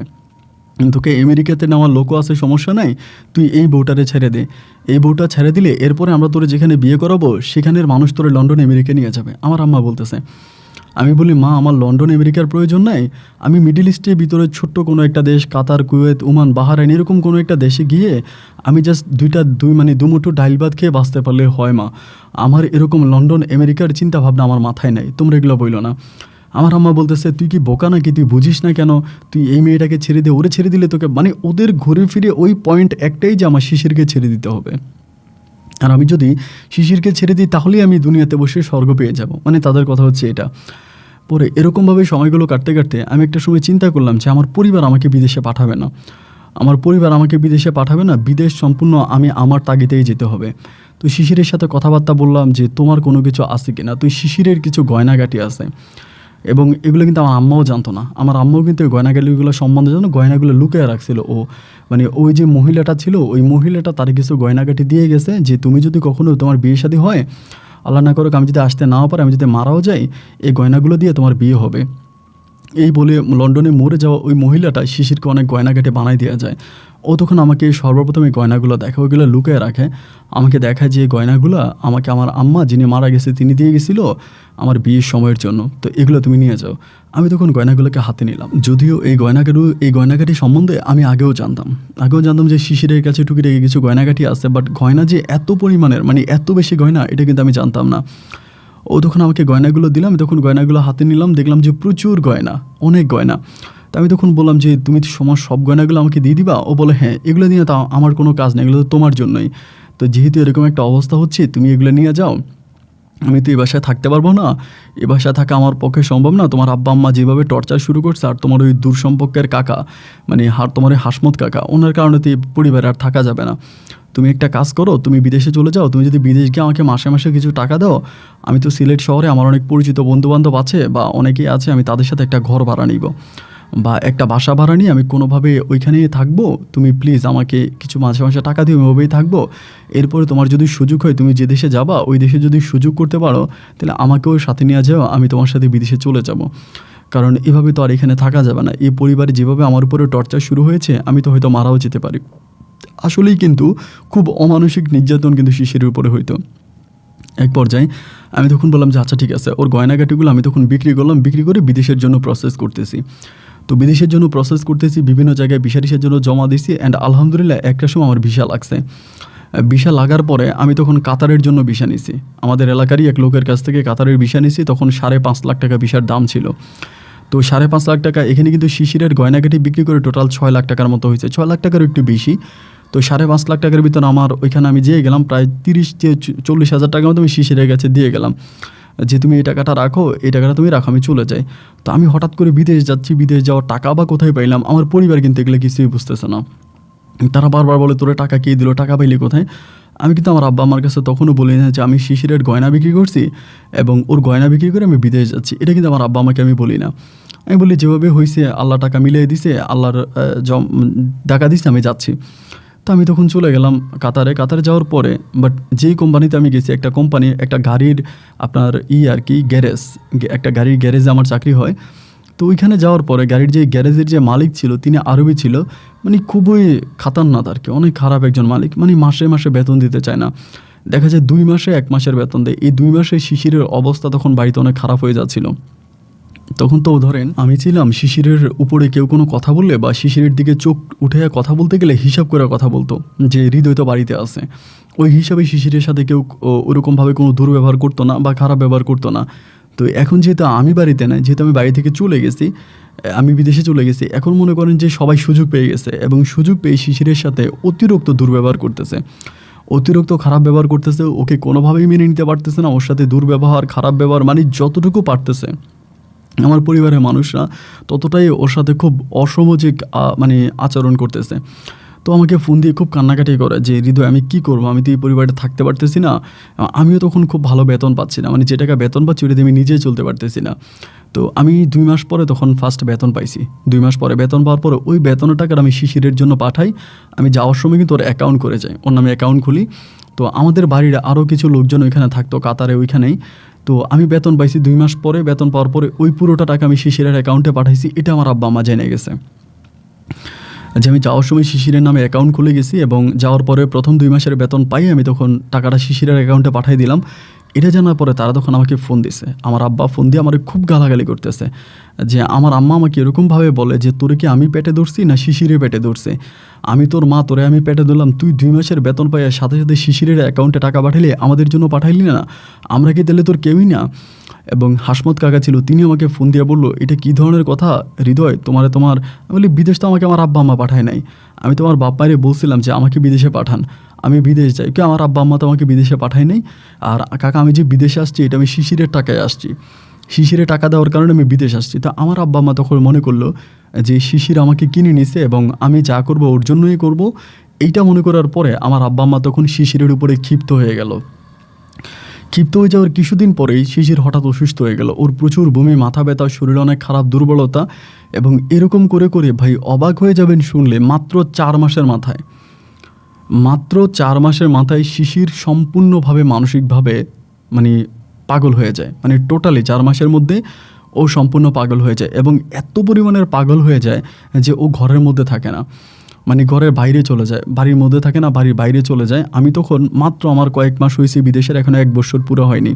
তোকে আমেরিকাতে নেওয়ার লোকও আছে, সমস্যা নাই, তুই এই বউটারে ছেড়ে দে। এই বউটা ছেড়ে দিলে এরপরে আমরা তোরে যেখানে বিয়ে করাবো সেখানের মানুষ তোরে লন্ডন আমেরিকা নিয়ে যাবে, আমার আম্মা বলতেছে। আমি বলি, মা, আমার লন্ডন আমেরিকার প্রয়োজন নাই, আমি মিডল ইস্টের ভিতরে ছোট্ট কোনো একটা দেশ, কাতার, কুয়েত, ওমান, বাহারাইন, এরকম কোনো একটা দেশে গিয়ে আমি জাস্ট দু মুঠো ডাইল ভাত খেয়ে বাঁচতে পারলে হয় মা। আমার এরকম লন্ডন আমেরিকার চিন্তা ভাবনা আমার মাথায় নাই, তোমরা এগুলো বইলো না। আমার আম্মা বলতেছে, তুই কি বোকা নাকি, তুই বুঝিস না কেন, তুই এই মেয়েটাকে ছেড়ে দে, ওরে ছেড়ে দিলে তোকে, মানে ওদের ঘুরে ফিরে ওই পয়েন্ট একটাই যে আমার শিশিরকে ছেড়ে দিতে হবে, আর আমি যদি শিশিরকে ছেড়ে দিই তাহলেই আমি দুনিয়াতে বসে স্বর্গ পেয়ে যাব, মানে তাদের কথা হচ্ছে এটা। পরে এরকমভাবে সময়গুলো কাটতে কাটতে আমি একটা সময় চিন্তা করলাম যে আমার পরিবার আমাকে বিদেশে পাঠাবে না, আমার পরিবার আমাকে বিদেশে পাঠাবে না, বিদেশ সম্পূর্ণ আমি আমার তাগিদেই যেতে হবে। তো শিশিরের সাথে কথাবার্তা বললাম যে তোমার কোনো কিছু আছে কি না, তুই শিশিরের কিছু গয়নাগাটি আছে, এবং এগুলো কিন্তু আমার আম্মাও জানতো না, আমার আম্মাও কিন্তু ওই গয়নাগাটিগুলো সম্বন্ধে জানো, গয়নাগুলো লুকিয়ে রাখছিল ও, মানে ওই যে মহিলাটা ছিল, ওই মহিলাটা তার কিছু গয়নাগাটি দিয়ে গেছে যে তুমি যদি কখনো তোমার বিয়ে শাদী হয়, আল্লাহ না করুক আমি যদি আসতে নাও পারি, আমি যদি মারাও যাই, এই গয়নাগুলো দিয়ে তোমার বিয়ে হবে। এই বলে লন্ডনে মরে যাওয়া ওই মহিলাটা শিশিরকে অনেক গয়নাগাটি বানাই দেওয়া যায়। ও তখন আমাকে সর্বপ্রথম এই গয়নাগুলো দেখে, ওইগুলো লুকিয়ে রাখে। আমাকে দেখায় যে এই গয়নাগুলো আমাকে আমার আম্মা যিনি মারা গেছে তিনি দিয়ে গেছিলো আমার বিয়ের সময়ের জন্য, তো এগুলো তুমি নিয়ে যাও। আমি তখন গয়নাগুলোকে হাতে নিলাম। যদিও এই গয়নাগাটি সম্বন্ধে আমি আগেও জানতাম যে শিশিরের কাছে টুকিটাকি কিছু গয়নাগাটি আছে, বাট গয়না যে এত পরিমাণের, মানে এত বেশি গয়না, এটা কিন্তু আমি জানতাম না। ও তখন আমাকে গয়নাগুলো দিলাম, তখন গয়নাগুলো হাতে নিলাম, দেখলাম যে প্রচুর গয়না, অনেক গয়না। তো আমি তখন বললাম যে তুমি তোমার সব গয়নাগুলো আমাকে দিয়ে দিবা? ও বলে হ্যাঁ, এগুলো নিয়ে তা আমার কোনো কাজ নেই, এগুলো তো তোমার জন্যই। তো যেহেতু এরকম একটা অবস্থা হচ্ছে তুমি এগুলো নিয়ে যাও, আমি তো এই বাসায় থাকতে পারবো না, এ বাসায় থাকা আমার পক্ষে সম্ভব না। তোমার আব্বা আম্মা যেভাবে টর্চার শুরু করছে, আর তোমার ওই দূর সম্পর্কের কাকা, মানে তোমার ওই হাসমত কাকা, ওনার কারণে তো এই পরিবারে আর থাকা যাবে না। তুমি একটা কাজ করো, তুমি বিদেশে চলে যাও। তুমি যদি বিদেশ গিয়ে আমাকে মাসে মাসে কিছু টাকা দাও, আমি তো সিলেট শহরে আমার অনেক পরিচিত বন্ধুবান্ধব আছে বা অনেকেই আছে, আমি তাদের সাথে একটা ঘর ভাড়া নিব বা একটা বাসা ভাড়া নিয়ে আমি কোনোভাবে ওইখানেই থাকবো। তুমি প্লিজ আমাকে কিছু মাসে মাসে টাকা দিও, আমি ওইভাবেই থাকবো। এরপরে তোমার যদি সুযোগ হয়, তুমি যে দেশে যাবা ওই দেশে যদি সুযোগ করতে পারো, তাহলে আমাকেও সাথে নিয়ে যাও, আমি তোমার সাথে বিদেশে চলে যাব। কারণ এভাবে তো আর এখানে থাকা যাবে না। এই পরিবারে যেভাবে আমার উপরে টর্চার শুরু হয়েছে, আমি তো হয়তো মারাও যেতে পারি। আসলেই কিন্তু খুব অমানসিক নির্যাতন কিন্তু শিশিরের উপরে হইতো। এক পর্যায়ে আমি তখন বললাম যে আচ্ছা ঠিক আছে, ওর গয়নাগাটিগুলো আমি তখন বিক্রি করলাম, বিক্রি করে বিদেশের জন্য প্রসেস করতেছি। তো বিদেশের জন্য প্রসেস করতেছি, বিভিন্ন জায়গায় ভিসা টিসার জন্য জমা দিছি, অ্যান্ড আলহামদুলিল্লাহ একটা সময় আমার ভিসা লাগছে। ভিসা লাগার পরে আমি তখন কাতারের জন্য ভিসা নিছি, আমাদের এলাকারই এক লোকের কাছ থেকে কাতারের ভিসা নিছি। তখন 5.5 লাখ টাকা ভিসার দাম ছিল। তো 5.5 লাখ টাকা, এখানে কিন্তু শিশিরের গয়নাগাটি বিক্রি করে টোটাল 6 লাখ টাকার মতো হয়েছে, 6 লাখ টাকার একটু বেশি। তো 5.5 লাখ টাকার ভিতর আমার ওইখানে আমি যেয়ে গেলাম প্রায় 30-40 হাজার টাকার মতো আমি শিশিরের কাছে দিয়ে গেলাম যে তুমি এই টাকাটা রাখো, এই টাকাটা তুমি রাখো, আমি চলে যাই। তো আমি হঠাৎ করে বিদেশ যাচ্ছি, বিদেশ যাওয়ার টাকা বা কোথায় পাইলাম, আমার পরিবার কিন্তু এগুলো কিছুই বুঝতেছে না। তারা বারবার বলে তোরে টাকা কে দিল, টাকা পাইলি কোথায়? আমি কিন্তু আমার আব্বা আমার কাছে তখনও বলি না যে আমি শিশিরের গয়না বিক্রি করছি এবং ওর গয়না বিক্রি করে আমি বিদেশ যাচ্ছি, এটা কিন্তু আমার আব্বা আমাকে আমি বলি না। আমি বলি যেভাবে হয়েছে আল্লাহ টাকা মিলিয়ে দিছে, আল্লাহর টাকা দিছে, আমি যাচ্ছি। তো আমি তখন চলে গেলাম কাতারে যাওয়ার পরে, বাট যেই কোম্পানিতে আমি গেছি, একটা কোম্পানি, একটা গাড়ির আপনার আর কি গ্যারেজ, একটা গাড়ির গ্যারেজে আমার চাকরি হয়। তো ওইখানে যাওয়ার পরে গাড়ির যে গ্যারেজের যে মালিক ছিল তিনি আরবি ছিল, মানে খুবই খাতারনাক আর কি, অনেক খারাপ একজন মালিক। মানে মাসে মাসে বেতন দিতে চায় না, দেখা যায় 2 মাসে 1 মাসের বেতন দেয়। এই 2 মাসে শিশিরের অবস্থা তখন বাড়িতে অনেক খারাপ হয়ে যাচ্ছিল। তখন তো ধরেন আমি ছিলাম শিশিরের উপরে, কেউ কোনো কথা বললে বা শিশিরের দিকে চোখ উঠে কথা বলতে গেলে হিসাব করে কথা বলতো যে হৃদয় তো বাড়িতে আছে, ওই হিসাবে শিশিরের সাথে কেউ ওরকমভাবে কোনো দুর্ব্যবহার করতো না বা খারাপ ব্যবহার করতো না। তো এখন যেহেতু আমি বাড়িতে নাই, যেহেতু আমি বাড়ি থেকে চলে গেছি, আমি বিদেশে চলে গেছি, এখন মনে করেন যে সবাই সুযোগ পেয়ে গেছে এবং সুযোগ পেয়ে শিশিরের সাথে অতিরিক্ত দুর্ব্যবহার করতেছে, অতিরিক্ত খারাপ ব্যবহার করতেছে। ওকে কোনোভাবেই মেনে নিতে পারতেছে না, ওর সাথে দুর্ব্যবহার, খারাপ ব্যবহার, মানে যতটুকু পারতেছে আমার পরিবারের মানুষরা ততটাই ওর সাথে খুব অসামাজিক মানে আচরণ করতেছে। তো আমাকে ফোন দিয়ে খুব কান্নাকাটি করে যে হৃদয় আমি কী করবো, আমি তো এই পরিবারে থাকতে পারতেছি না। আমিও তখন খুব ভালো বেতন পাচ্ছি না, মানে যে টাকা বেতন পাচ্ছি ওটাতে আমি নিজেই চলতে পারতেছি না। তো আমি 2 মাস পরে তখন ফার্স্ট বেতন পাইছি। 2 মাস পরে বেতন পাওয়ার পরে ওই বেতনের টাকাটা আমি শিশিরের জন্য পাঠাই। আমি যাওয়ার সময় কিন্তু ওর অ্যাকাউন্ট করে যাই, ওর নামে অ্যাকাউন্ট খুলি। তো আমাদের বাড়ির আরও কিছু লোকজন ওইখানে থাকতো কাতারে, ওইখানেই। তো আমি বেতন পাইছি 2 মাস পরে, বেতন পাওয়ার পরে ওই পুরোটা টাকা আমি শিশিরের অ্যাকাউন্টে পাঠাইছি। এটা আমার আব্বা মা জেনে গেছে যে আমি যাওয়ার সময় শিশিরের নামে অ্যাকাউন্ট খুলে গেছি, এবং যাওয়ার পরে প্রথম 2 মাসের বেতন পাই আমি তখন টাকাটা শিশিরের অ্যাকাউন্টে পাঠিয়ে দিলাম। এটা জানার পরে তারা তখন আমাকে ফোন দিছে, আমার আব্বা ফোন দিয়ে আমার খুব গালাগালি করতেছে যে আমার আম্মা আমাকে এরকমভাবে বলে যে তোরে কি আমি পেটে ধরছি না শিশিরে পেটে ধরছে, আমি তোর মা, তোরে আমি পেটে ধরলাম, তুই 2 মাসের বেতন পাইয়া সাথে সাথে শিশিরের অ্যাকাউন্টে টাকা পাঠাইলে, আমাদের জন্য পাঠাইলি না, আমরা কি তাহলে তোর কেউই না? এবং হাসমত কাকা ছিল, তিনি আমাকে ফোন দিয়ে বললো এটা কী ধরনের কথা হৃদয়, তোমার আমি বলি বিদেশ তো আমাকে আমার আব্বা আম্মা পাঠায় নাই, আমি তোমার বাপ্পারে বলছিলাম যে আমাকে বিদেশে পাঠান, আমি বিদেশ যাই, কি আমার আব্বা আম্মা তো আমাকে বিদেশে পাঠায় নাই। আর কাকা আমি যে বিদেশে আসছি এটা আমি শিশিরের টাকায় আসছি, শিশিরে টাকা দেওয়ার কারণে আমি বিদেশ আসছি। তো আমার আব্বা আম্মা তখন মনে করলো যে শিশির আমাকে কিনে নিছে এবং আমি যা করবো ওর জন্যই করব। এইটা মনে করার পরে আমার আব্বা আম্মা তখন শিশিরের উপরে ক্ষিপ্ত হয়ে গেল। ক্ষিপ্ত হয়ে যাওয়ার কিছুদিন পরেই শিশির হঠাৎ অসুস্থ হয়ে গেল, ওর প্রচুর বমি, মাথা ব্যথা, শরীরে অনেক খারাপ দুর্বলতা। এবং এরকম করে করে ভাই অবাক হয়ে যাবেন শুনলে, মাত্র 4 মাসের মাথায় শিশির সম্পূর্ণভাবে মানসিকভাবে মানে পাগল হয়ে যায়। মানে টোটালি 4 মাসের মধ্যে ও সম্পূর্ণ পাগল হয়ে যায় এবং এত পরিমাণের পাগল হয়ে যায় যে ও ঘরের মধ্যে থাকে না, মানে ঘরের বাইরে চলে যায়, বাড়ির মধ্যে থাকে না, বাড়ির বাইরে চলে যায়। আমি তখন মাত্র আমার কয়েক মাস হয়েছে বিদেশের, এখনও 1 বছর পুরো হয়নি।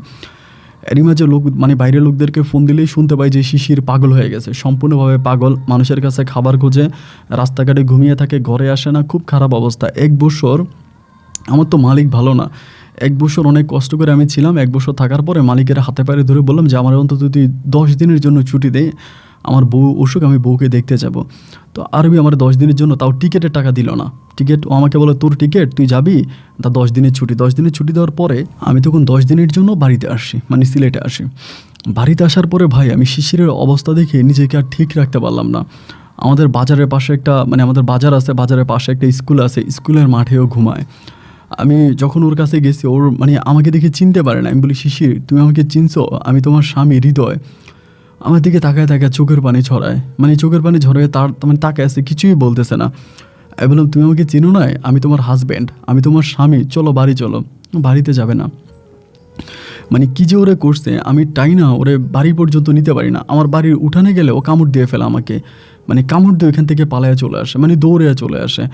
এরই মাঝে লোক মানে বাইরের লোকদেরকে ফোন দিলেই শুনতে পাই যে শিশির পাগল হয়ে গেছে, সম্পূর্ণভাবে পাগল, মানুষের কাছে খাবার খোঁজে, রাস্তাঘাটে ঘুমিয়ে থাকে, ঘরে আসে না, খুব খারাপ অবস্থা। 1 বছর আমার তো মালিক ভালো না, 1 বছর অনেক কষ্ট করে আমি ছিলাম। 1 বছর থাকার পরে মালিকের হাতে পায়ে ধরে বললাম যে আমার অন্তত তুই 10 দিনের জন্য ছুটি দে, আমার বউ অসুখ, আমি বউকে দেখতে যাব। তো আরবি আমার 10 দিনের জন্য, তাও টিকিটের টাকা দিল না। টিকিট ও আমাকে বলে তোর টিকিট, তুই যাবি, তা 10 দিনের ছুটি। 10 দিনের ছুটি দেওয়ার পরে আমি তখন 10 দিনের জন্য বাড়িতে আসি, মানে সিলেটে আসি। বাড়িতে আসার পরে ভাই আমি শিশিরের অবস্থা দেখে নিজেকে আর ঠিক রাখতে পারলাম না। আমাদের বাজারের পাশে একটা, মানে আমাদের বাজার আছে, বাজারের পাশে একটা স্কুল আছে, স্কুলের মাঠেও ঘুমায়। আমি যখন ওর কাছে গেছি, ওর মানে আমাকে দেখে চিনতে পারে না। আমি বলি, শিশির তুমি আমাকে চিনছো? আমি তোমার স্বামী হৃদয়। আমার দিকে তাকায় তাকায় চোখের পানি ছড়ায়, মানে চোখের পানি ঝরায়, তার মানে তাকায় আছে, কিছুই বলতেছে না। আমি বললাম, তুমি আমাকে চিনো না? আমি তোমার হাজব্যান্ড, আমি তোমার স্বামী, চলো বাড়ি চলো। বাড়িতে যাবে না, মানে কী যে ওরে করছে, আমি টাই না ওরে বাড়ি পর্যন্ত নিতে পারি না। আমার বাড়ির উঠানে গেলে ও কামড় দিয়ে ফেলে আমাকে, মানে কামড় দিয়ে ওইখান থেকে পালায়া চলে আসে, মানে দৌড়ে চলে আসে।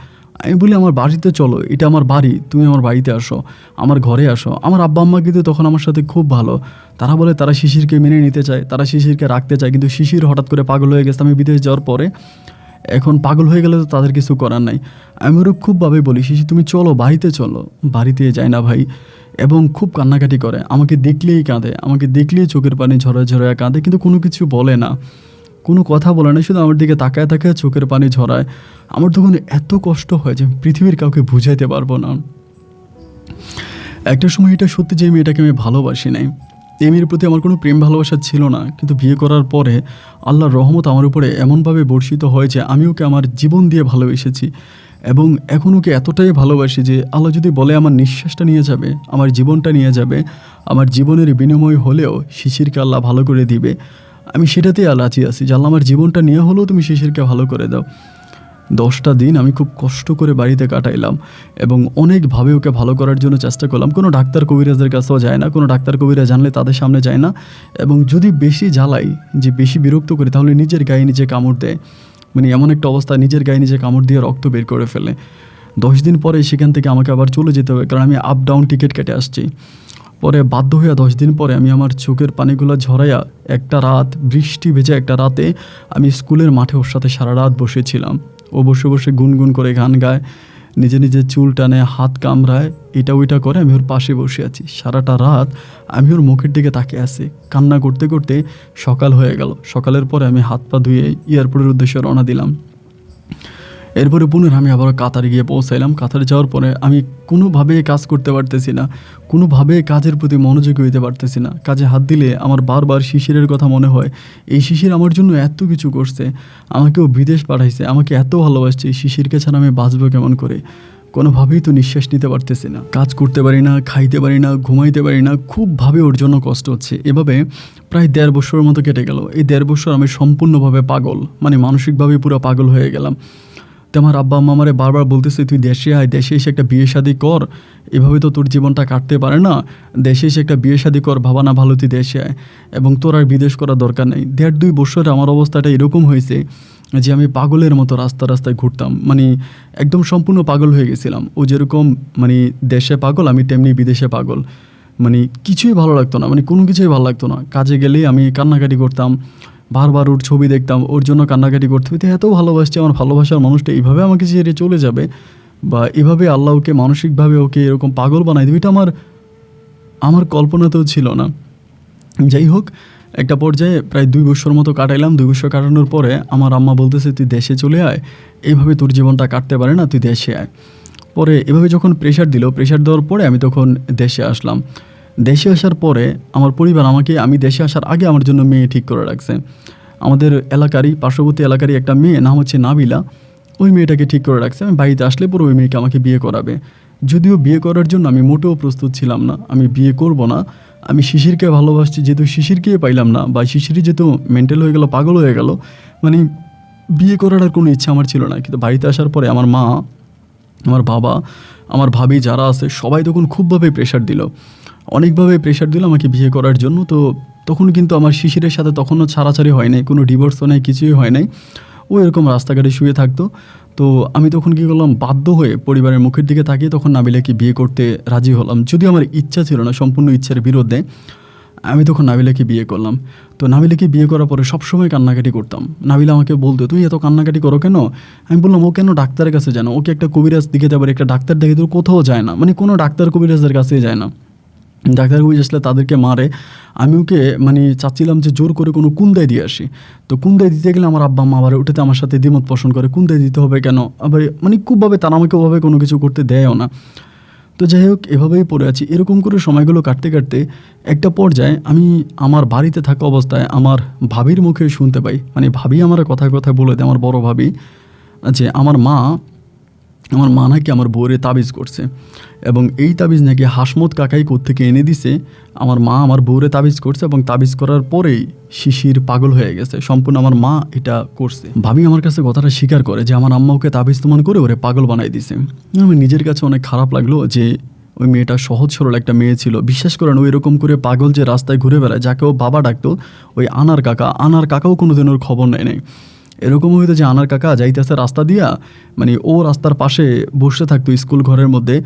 আমি বলি, আমার বাড়িতে চলো, এটা আমার বাড়ি, তুমি আমার বাড়িতে আসো, আমার ঘরে আসো। আমার আব্বা আম্মা কিন্তু তখন আমার সাথে খুব ভালো, তারা বলে তারা শিশিরকে মেনে নিতে চায়, তারা শিশিরকে রাখতে চায়, কিন্তু শিশির হঠাৎ করে পাগল হয়ে গেছে আমি বিদেশ যাওয়ার পরে। এখন পাগল হয়ে গেলে তো তাদের কিছু করার নাই। আমি ওরা খুবভাবে বলি, শিশির তুমি চলো, বাড়িতে চলো। বাড়িতে যায় না ভাই, এবং খুব কান্নাকাটি করে, আমাকে দেখলেই কাঁদে, আমাকে দেখলেই চোখের পানি ঝরায় ঝরায় কাঁদে, কিন্তু কোনো কিছু বলে না, কোনো কথা বলে না, শুধু আমার দিকে তাকায় তাকায় চোখের পানি ঝরায়। আমার তখন এত কষ্ট হয় যে আমি পৃথিবীর কাউকে বুঝাইতে পারবো না। একটা সময় এটা সত্যি যে মেয়েটাকে আমি ভালোবাসি নাই, এই মেয়ের প্রতি আমার কোনো প্রেম ভালোবাসা ছিল না, কিন্তু বিয়ে করার পরে আল্লাহর রহমত আমার উপরে এমনভাবে বর্ষিত হয়েছে, আমি ওকে আমার জীবন দিয়ে ভালোবেসেছি এবং এখন ওকে এতটাই ভালোবাসি যে আল্লাহ যদি বলে আমার নিঃশ্বাসটা নিয়ে যাবে, আমার জীবনটা নিয়ে যাবে, আমার জীবনের বিনিময় হলেও শিশিরকে আল্লাহ ভালো করে দিবে, আমি সেটাতেই রাজি আছি যে আল্লাহ আমার জীবনটা নিয়ে হলেও তুমি শিশিরকে ভালো করে দাও। 10টা দিন আমি খুব কষ্ট করে বাড়িতে কাটাইলাম এবং অনেকভাবে ওকে ভালো করার জন্য চেষ্টা করলাম। কোনো ডাক্তার কবিরাজদের কাছেও যায় না, কোনো ডাক্তার কবিরাজ জানলে তাদের সামনে যায় না, এবং যদি বেশি জ্বালাই, যে বেশি বিরক্ত করি, তাহলে নিজের গায়ে নিজে কামড় দেয়, মানে এমন একটা অবস্থা, নিজের গায়ে নিজে কামড় দিয়ে রক্ত বের করে ফেলে। 10 দিন পরে সেখান থেকে আমাকে আবার চলে যেতে হবে, কারণ আমি আপ ডাউন টিকিট কেটে আসছি। পরে বাধ্য হইয়া 10 দিন পরে আমি আমার চোখের পানিগুলো ঝরাইয়া একটা রাত, বৃষ্টি ভেজা একটা রাতে আমি স্কুলের মাঠে ওর সাথে সারা রাত বসেছিলাম। ও বসে বসে গুনগুন করে গান গায়, নিজে নিজে চুল টানে, হাত কামড়ায়, এটা ওইটা করে, আমি ওর পাশে বসে আছি সারাটা রাত। আমি ওর মুখের দিকে তাকিয়ে আছি, কান্না করতে করতে সকাল হয়ে গেল। সকালের পরে আমি হাত পা ধুয়ে এয়ারপোর্টের উদ্দেশ্যে রওনা দিলাম। এরপরে পুনরায় আমি আবার কাতারে গিয়ে পৌঁছাইলাম। কাতারে যাওয়ার পরে আমি কোনোভাবে কাজ করতে পারতেছি না, কোনোভাবে কাজের প্রতি মনোযোগী হইতে পারতেছি না। কাজে হাত দিলে আমার বারবার শিশিরের কথা মনে হয়, এই শিশির আমার জন্য এত কিছু করছে, আমাকেও বিদেশ পাঠাইছে, আমাকে এত ভালোবাসছে, শিশিরকে ছাড়া আমি বাঁচবো কেমন করে? কোনোভাবেই তো নিঃশ্বাস নিতে পারতেছি না, কাজ করতে পারি না, খাইতে পারি না, ঘুমাইতে পারি না, খুবভাবে ওর জন্য কষ্ট হচ্ছে। এভাবে প্রায় 1.5 বছরের মতো কেটে গেল। এই 1.5 বছর আমি সম্পূর্ণভাবে পাগল, মানে মানসিকভাবে পুরো পাগল হয়ে গেলাম। তো আমার আব্বা আম্মা আমারে বারবার বলতেছে, তুই দেশে আয়, দেশে এসে একটা বিয়ে শাদি কর, এভাবে তো তোর জীবনটা কাটতে পারে না, দেশে এসে একটা বিয়ে শাদি কর, ভাবা না ভালো তুই দেশে আয়, এবং তোর আর বিদেশ করার দরকার নেই। 1.5-2 বছরে আমার অবস্থাটা এরকম হয়েছে যে আমি পাগলের মতো রাস্তায় ঘুরতাম, মানে একদম সম্পূর্ণ পাগল হয়ে গেছিলাম। ও যেরকম মানে দেশে পাগল, আমি তেমনি বিদেশে পাগল, মানে কিছুই ভালো লাগতো না, মানে কোনো কিছুই ভালো লাগতো না। কাজে গেলেই আমি কান্নাকাটি করতাম, বারবার ওর ছবি দেখতাম, ওর জন্য কান্নাকাটি করতে হইতে, এত ভালোবাসছে, আমার ভালোবাসার মানুষটা এইভাবে আমাকে ছেড়ে চলে যাবে, বা এভাবে আল্লাহ ওকে মানসিকভাবে ওকে এরকম পাগল বানাই দেবে, এটা আমার কল্পনাতেও ছিল না। যাই হোক, একটা পর্যায়ে প্রায় 2 বছর মতো কাটাইলাম। 2 বছর কাটানোর পরে আমার আম্মা বলতেছে, তুই দেশে চলে আয়, এইভাবে তোর জীবনটা কাটতে পারে না, তুই দেশে আয়। পরে এভাবে যখন প্রেশার দেওয়ার পরে আমি তখন দেশে আসলাম। দেশে আসার পরে আমার পরিবার আমি দেশে আসার আগে আমার জন্য মেয়ে ঠিক করে রাখছে। আমাদের এলাকারই, পার্শ্ববর্তী এলাকারই একটা মেয়ে, নাম হচ্ছে নাবিলা, ওই মেয়েটাকে ঠিক করে রাখছে। আমি বাড়িতে আসলে পরে ওই মেয়েকে আমাকে বিয়ে করাবে। যদিও বিয়ে করার জন্য আমি মোটেও প্রস্তুত ছিলাম না, আমি বিয়ে করব না, আমি শিশিরকে ভালোবাসছি, যেহেতু শিশিরকেই পাইলাম না, বা শিশিরই যেহেতু মেন্টাল হয়ে গেল, পাগল হয়ে গেল, মানে বিয়ে করার আর কোনো ইচ্ছা আমার ছিল না। কিন্তু বাড়িতে আসার পরে আমার মা, আমার বাবা, আমার ভাবি যারা আছে সবাই তখন খুবভাবে প্রেশার দিল, অনেকভাবে প্রেশার দিল আমাকে বিয়ে করার জন্য। তো তখন কিন্তু আমার শিশিরের সাথে তখনও ছাড়াছাড়ি হয় নাই, কোনো ডিভোর্সও নেই, কিছুই হয় নাই। ও এরকম রাস্তাঘাটে শুয়ে থাকতো। তো আমি তখন কী করলাম, বাধ্য হয়ে পরিবারের মুখের দিকে তাকিয়ে তখন নাবিলাকে বিয়ে করতে রাজি হলাম, যদিও আমার ইচ্ছা ছিল না, সম্পূর্ণ ইচ্ছার বিরুদ্ধে। আমি তখন নাবিলাকে বিয়ে করলাম। তো নাবিলাকে বিয়ে করার পরে সবসময় কান্নাকাটি করতাম। নাবিলা আমাকে বলতো, তুই এত কান্নাকাটি করো কেন? আমি বললাম, ও কেন ডাক্তারের কাছে যায় না? ওকে একটা কবিরাজ দেখাতে পারে, একটা ডাক্তার দেখে তো কোথাও যায় না, মানে কোনো ডাক্তার কবিরাজের কাছেই যায় না। ডাক্তার কবিরাজ আসলে তাদেরকে মারে। আমি ওকে মানে চাচ্ছিলাম যে জোর করে কোনো কুন্দায় দিয়ে আসি। তো কুন্দায় দিতে গেলে আমার আব্বা মা আবার ওটাতে আমার সাথে দ্বিমত পোষণ করে, কুন্দায় দিতে হবে কেন? আবার মানে খুবভাবে তারা আমাকে ওভাবে কোনো কিছু করতে দেয়ও না। তো যাই হোক, এভাবেই পড়ে আছি। এরকম করে সময়গুলো কাটতে কাটতে একটা পর্যায়ে আমি আমার বাড়িতে থাকা অবস্থায় আমার ভাবির মুখে শুনতে পাই, মানে ভাবি আমার কথায় কথায় বলে দেয়, আমার বড় ভাবি, যে আমার মা নাকি আমার বউরে তাবিজ করছে, এবং এই তাবিজ নাকি হাসমত কাকাই কোত্থেকে এনে দিছে। আমার মা আমার বউরে তাবিজ করছে, এবং তাবিজ করার পরেই শিশির পাগল হয়ে গেছে। সম্পূর্ণ আমার মা এটা করছে। ভাবি আমার কাছে কথাটা স্বীকার করে যে আমার আম্মা ওকে তাবিজ তুমান করে ওরে পাগল বানাই দিছে। আমি নিজের কাছে অনেক খারাপ লাগলো যে ওই মেয়েটা সহজ সরল একটা মেয়ে ছিল। বিশ্বাস করেন, ওই এরকম করে পাগল যে রাস্তায় ঘুরে বেড়ায়, যাকে ও বাবা ডাকতো, ওই আনার কাকাও কোনোদিন ওর খবর নেয় নাই। এরকম হইতো যে আনার কাকা যাইতেছে রাস্তা দিয়া, মানে ও রাস্তার পাশে বসে থাকতো স্কুল ঘরের মধ্যে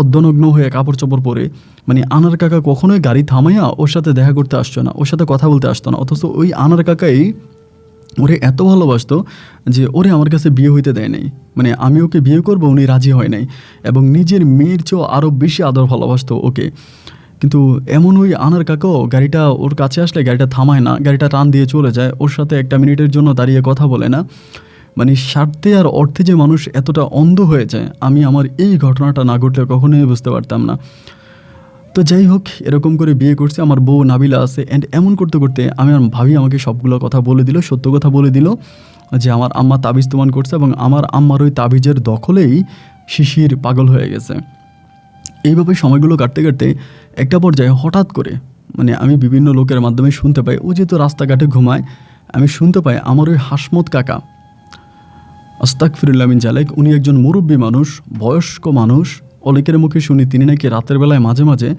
অর্ধনগ্ন হয়ে কাপড় চোপড় পরে। মানে আনার কাকা কখনোই গাড়ি থামাইয়া ওর সাথে দেখা করতে আসতো না, ওর সাথে কথা বলতে আসতো না। অথচ ওই আনার কাকাই ওরে এত ভালোবাসতো যে ওরে আমার কাছে বিয়ে হইতে দেয় নাই। মানে আমি ওকে বিয়ে করবো, উনি রাজি হয় নাই, এবং নিজের মেয়ের চেয়েও আরও বেশি আদর ভালোবাসতো ওকে। কিন্তু এমন ওই আনার কাকাও গাড়িটা ওর কাছে আসলে গাড়িটা থামায় না, গাড়িটা টান দিয়ে চলে যায়, ওর সাথে একটা মিনিটের জন্য দাঁড়িয়ে কথা বলে না। মানে স্বার্থে আর অর্থে যে মানুষ এতটা অন্ধ হয়ে যায়, আমি আমার এই ঘটনাটা না ঘটলে কখনোই বুঝতে পারতাম না। তো যাই হোক, এরকম করে বিয়ে করছে, আমার বউ নাবিলা আছে। অ্যান্ড এমন করতে করতে আমার ভাবি আমাকে সবগুলো কথা বলে দিল, সত্য কথা বলে দিল যে আমার আম্মা তাবিজ তুমান করছে, এবং আমার আম্মার ওই তাবিজের দখলেই শিশির পাগল হয়ে গেছে। এইভাবে সময়গুলো কাটতে কাটতে একটা পর্যায়ে হঠাৎ করে, মানে আমি বিভিন্ন লোকের মাধ্যমে শুনতে পাই, ও যেহেতু রাস্তাঘাটে ঘুমায়, আমি শুনতে পাই আমার ওই হাসমত কাকা, আস্তাগফিরুল্লাহ মিন জালিক, উনি একজন মুরব্বী মানুষ, বয়স্ক মানুষ। অনেকের মুখে শুনি তিনি নাকি রাতের বেলায় মাঝে মাঝে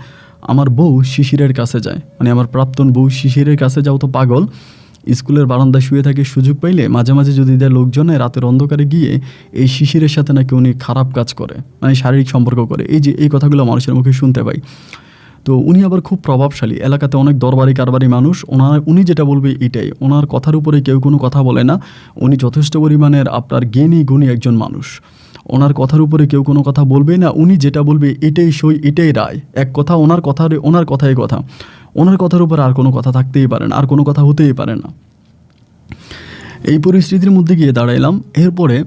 আমার বউ শিশিরের কাছে যায়, মানে আমার প্রাক্তন বউ শিশিরের কাছে যাও তো পাগল, স্কুলের বারান্দায় শুয়ে থাকে, সুযোগ পাইলে মাঝে মাঝে যদি দেয় লোকজনে রাতের অন্ধকারে গিয়ে এই শিশিরের সাথে নাকি উনি খারাপ কাজ করে, মানে শারীরিক সম্পর্ক করে। এই কথাগুলো মানুষের মুখে শুনতে পাই। তো উনি আবার খুব প্রভাবশালী, এলাকাতে অনেক দরবারি কারবারি মানুষ। উনি যেটা বলবে এটাই, ওনার কথার উপরে কেউ কোনো কথা বলে না। উনি যথেষ্ট পরিমাণের আপনার জ্ঞানী গুণী একজন মানুষ। ওনার কথার উপরে কেউ কোনো কথা বলবে না, উনি যেটা বলবে এটাই সই, এটাই রায়। এক কথা, ওনার কথাই কথা, ওনার কথার উপর আর কোনো কথা থাকতেই পারে না, আর কোনো কথা হতেই পারে না। এই পরিস্থিতির মধ্যে গিয়ে দাঁড়াইলাম। এরপরে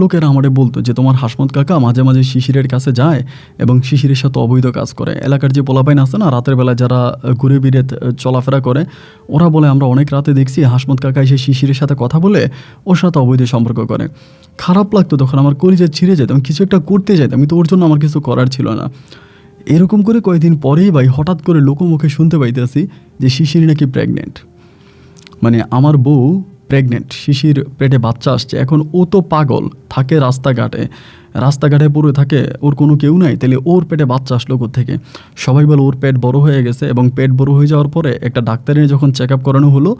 লোকেরা আমারে বলতো যে তোমার হাসমত কাকা মাঝে মাঝে শিশিরের কাছে যায় এবং শিশিরের সাথে অবৈধ কাজ করে। এলাকার যে পোলাপাইন আছে না, রাতের বেলা যারা ঘুরে ফিরে চলাফেরা করে, ওরা বলে আমরা অনেক রাতে দেখছি হাসমত কাকা এসে শিশিরের সাথে কথা বলে ওর সাথে অবৈধ সম্পর্ক করে। খারাপ লাগতো তখন, আমার কলিজা ছিঁড়ে যেতাম, কিছু একটা করতে যেতাম, কিন্তু ওর জন্য আমার কিছু করার ছিল না। এরকম করে কয়েকদিন পরেই ভাই হঠাৎ করে লোকমুখে শুনতে পাইতেছি যে শিশির নাকি প্রেগনেন্ট, মানে আমার বউ প্রেগনেন্ট, শিশির পেটে বাচ্চা আসছে। এখন ও তো পাগল, থাকে রাস্তাঘাটে পড়ে থাকে, ওর কোনো কেউ নাই, তাহলে ওর পেটে বাচ্চা আসলো কোত্থেকে? সবাই বলে ওর পেট বড় হয়ে গেছে, এবং পেট বড় হয়ে যাওয়ার পরে একটা ডাক্তারের যখন চেক আপ করানো হলো,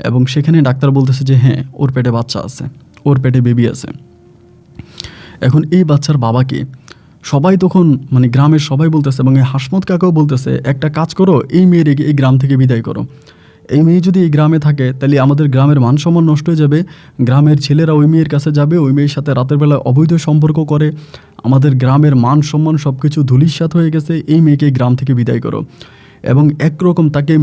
এবং সেখানে ডাক্তার বলতেছে যে হ্যাঁ, ওর পেটে বাচ্চা আছে, ওর পেটে বেবি আছে। এখন এই বাচ্চার বাবাকে সবাই তখন, মানে গ্রামের সবাই বলতেছে, এবং এই হাসমত কাকাও বলতেছে, একটা কাজ করো, এই মেয়ের এই গ্রাম থেকে বিদায় করো। এই মেয়ে যদি এই গ্রামে থাকে তাহলে আমাদের গ্রামের মান সম্মান নষ্ট হয়ে যাবে, গ্রামের ছেলেরা ওই মেয়ের কাছে যাবে, ওই মেয়ের সাথে রাতের বেলায় অবৈধ সম্পর্ক করে, আমাদের গ্রামের মান সম্মান সব কিছু ধূলিসাৎ হয়ে গেছে। এই মেয়েকে গ্রাম থেকে বিদায় করো। এবং একরকম তাকে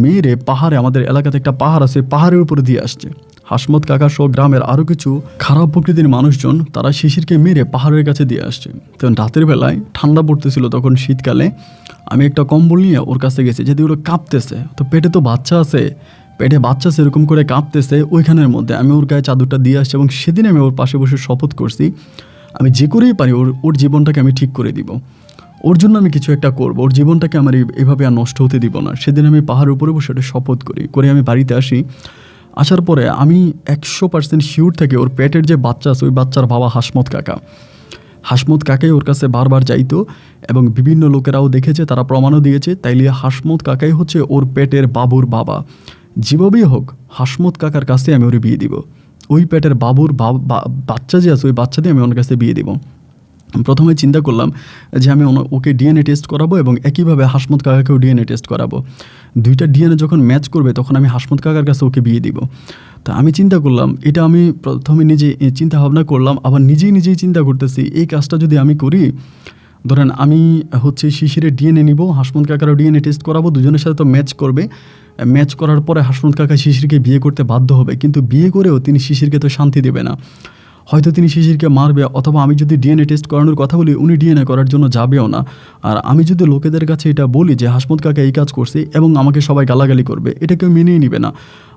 মেরে পাহাড়ে, আমাদের এলাকাতে একটা পাহাড় আছে, পাহাড়ের উপরে দিয়ে আসছে। হাসমত কাকা সহ গ্রামের আরও কিছু খারাপ প্রকৃতির মানুষজন তারা শিশিরকে মেরে পাহাড়ের কাছে দিয়ে আসছে। তখন রাতের বেলায় ঠান্ডা পড়তেছিল, তখন শীতকালে আমি একটা কম্বল নিয়ে ওর কাছে গেছি, যেহেতু ওরা কাঁপতেছে, তো পেটে তো বাচ্চা আছে, এরকম করে কাঁপতেছে, ওইখানের মধ্যে আমি ওর গায়ে চাদরটা দিয়ে আসছি। এবং সেদিন আমি ওর পাশে বসে শপথ করছি, আমি যে করেই পারি ওর জীবনটাকে আমি ঠিক করে দিব, ওর জন্য আমি কিছু একটা করব, ওর জীবনটাকে আমার এভাবে আর নষ্ট হতে দিব না। সেদিন আমি পাহাড়ের উপরে বসে একটা শপথ করে আমি বাড়িতে আসি। আসার পরে আমি 100% শিওর থাকি ওর পেটের যে বাচ্চা আছে, ওই বাচ্চার বাবা হাসমত কাকা। হাসমত কাকাই ওর কাছে বারবার যাইতো এবং বিভিন্ন লোকেরাও দেখেছে, তারা প্রমাণও দিয়েছে। তাইলে হাসমত কাকাই হচ্ছে ওর পেটের বাবুর বাবা। যেভাবেই হোক হাসমত কাকার কাছে আমি ওর বিয়ে দিব। ওই পেটের বাবুর বাচ্চা যে আছে ওই বাচ্চা দিয়ে আমি ওনার কাছে বিয়ে দিব। প্রথমে চিন্তা করলাম যে আমি ওকে ডিএনএ টেস্ট করাবো এবং একইভাবে হাসমত কাকাকেও ডিএনএ টেস্ট করাবো। দুইটা ডিএনএ যখন ম্যাচ করবে তখন আমি হাসমত কাকার কাছে ওকে বিয়ে দিব। তা আমি চিন্তা করলাম, এটা আমি প্রথমে নিজে চিন্তা ভাবনা করলাম, আবার নিজেই চিন্তা করতেছি এই কাজটা যদি আমি করি, ধরেন আমি হচ্ছে শিশিরের ডিএনএ নিব, হাসমত কাকারও ডিএনএ টেস্ট করাবো, দুজনের সাথে তো ম্যাচ করবে। ম্যাচ করার পরে হাসমত কাকা শিশিরকে বিয়ে করতে বাধ্য হবে, কিন্তু বিয়ে করেও তিনি শিশিরকে তো শান্তি দেবে না। হয়তো তিনি শিশিরকে মারবে, অথবা আমি যদি ডিএনএ টেস্ট করানোর কথা বলি উনি ডিএনএ করার জন্য যাবেও না। আর আমি যদি লোকেদের কাছে এটা বলি যে হাসমত কাকা এই কাজ করছে এবং আমাকে সবাই গালাগালি করবে, এটা কেউ মেনেই নিবে না।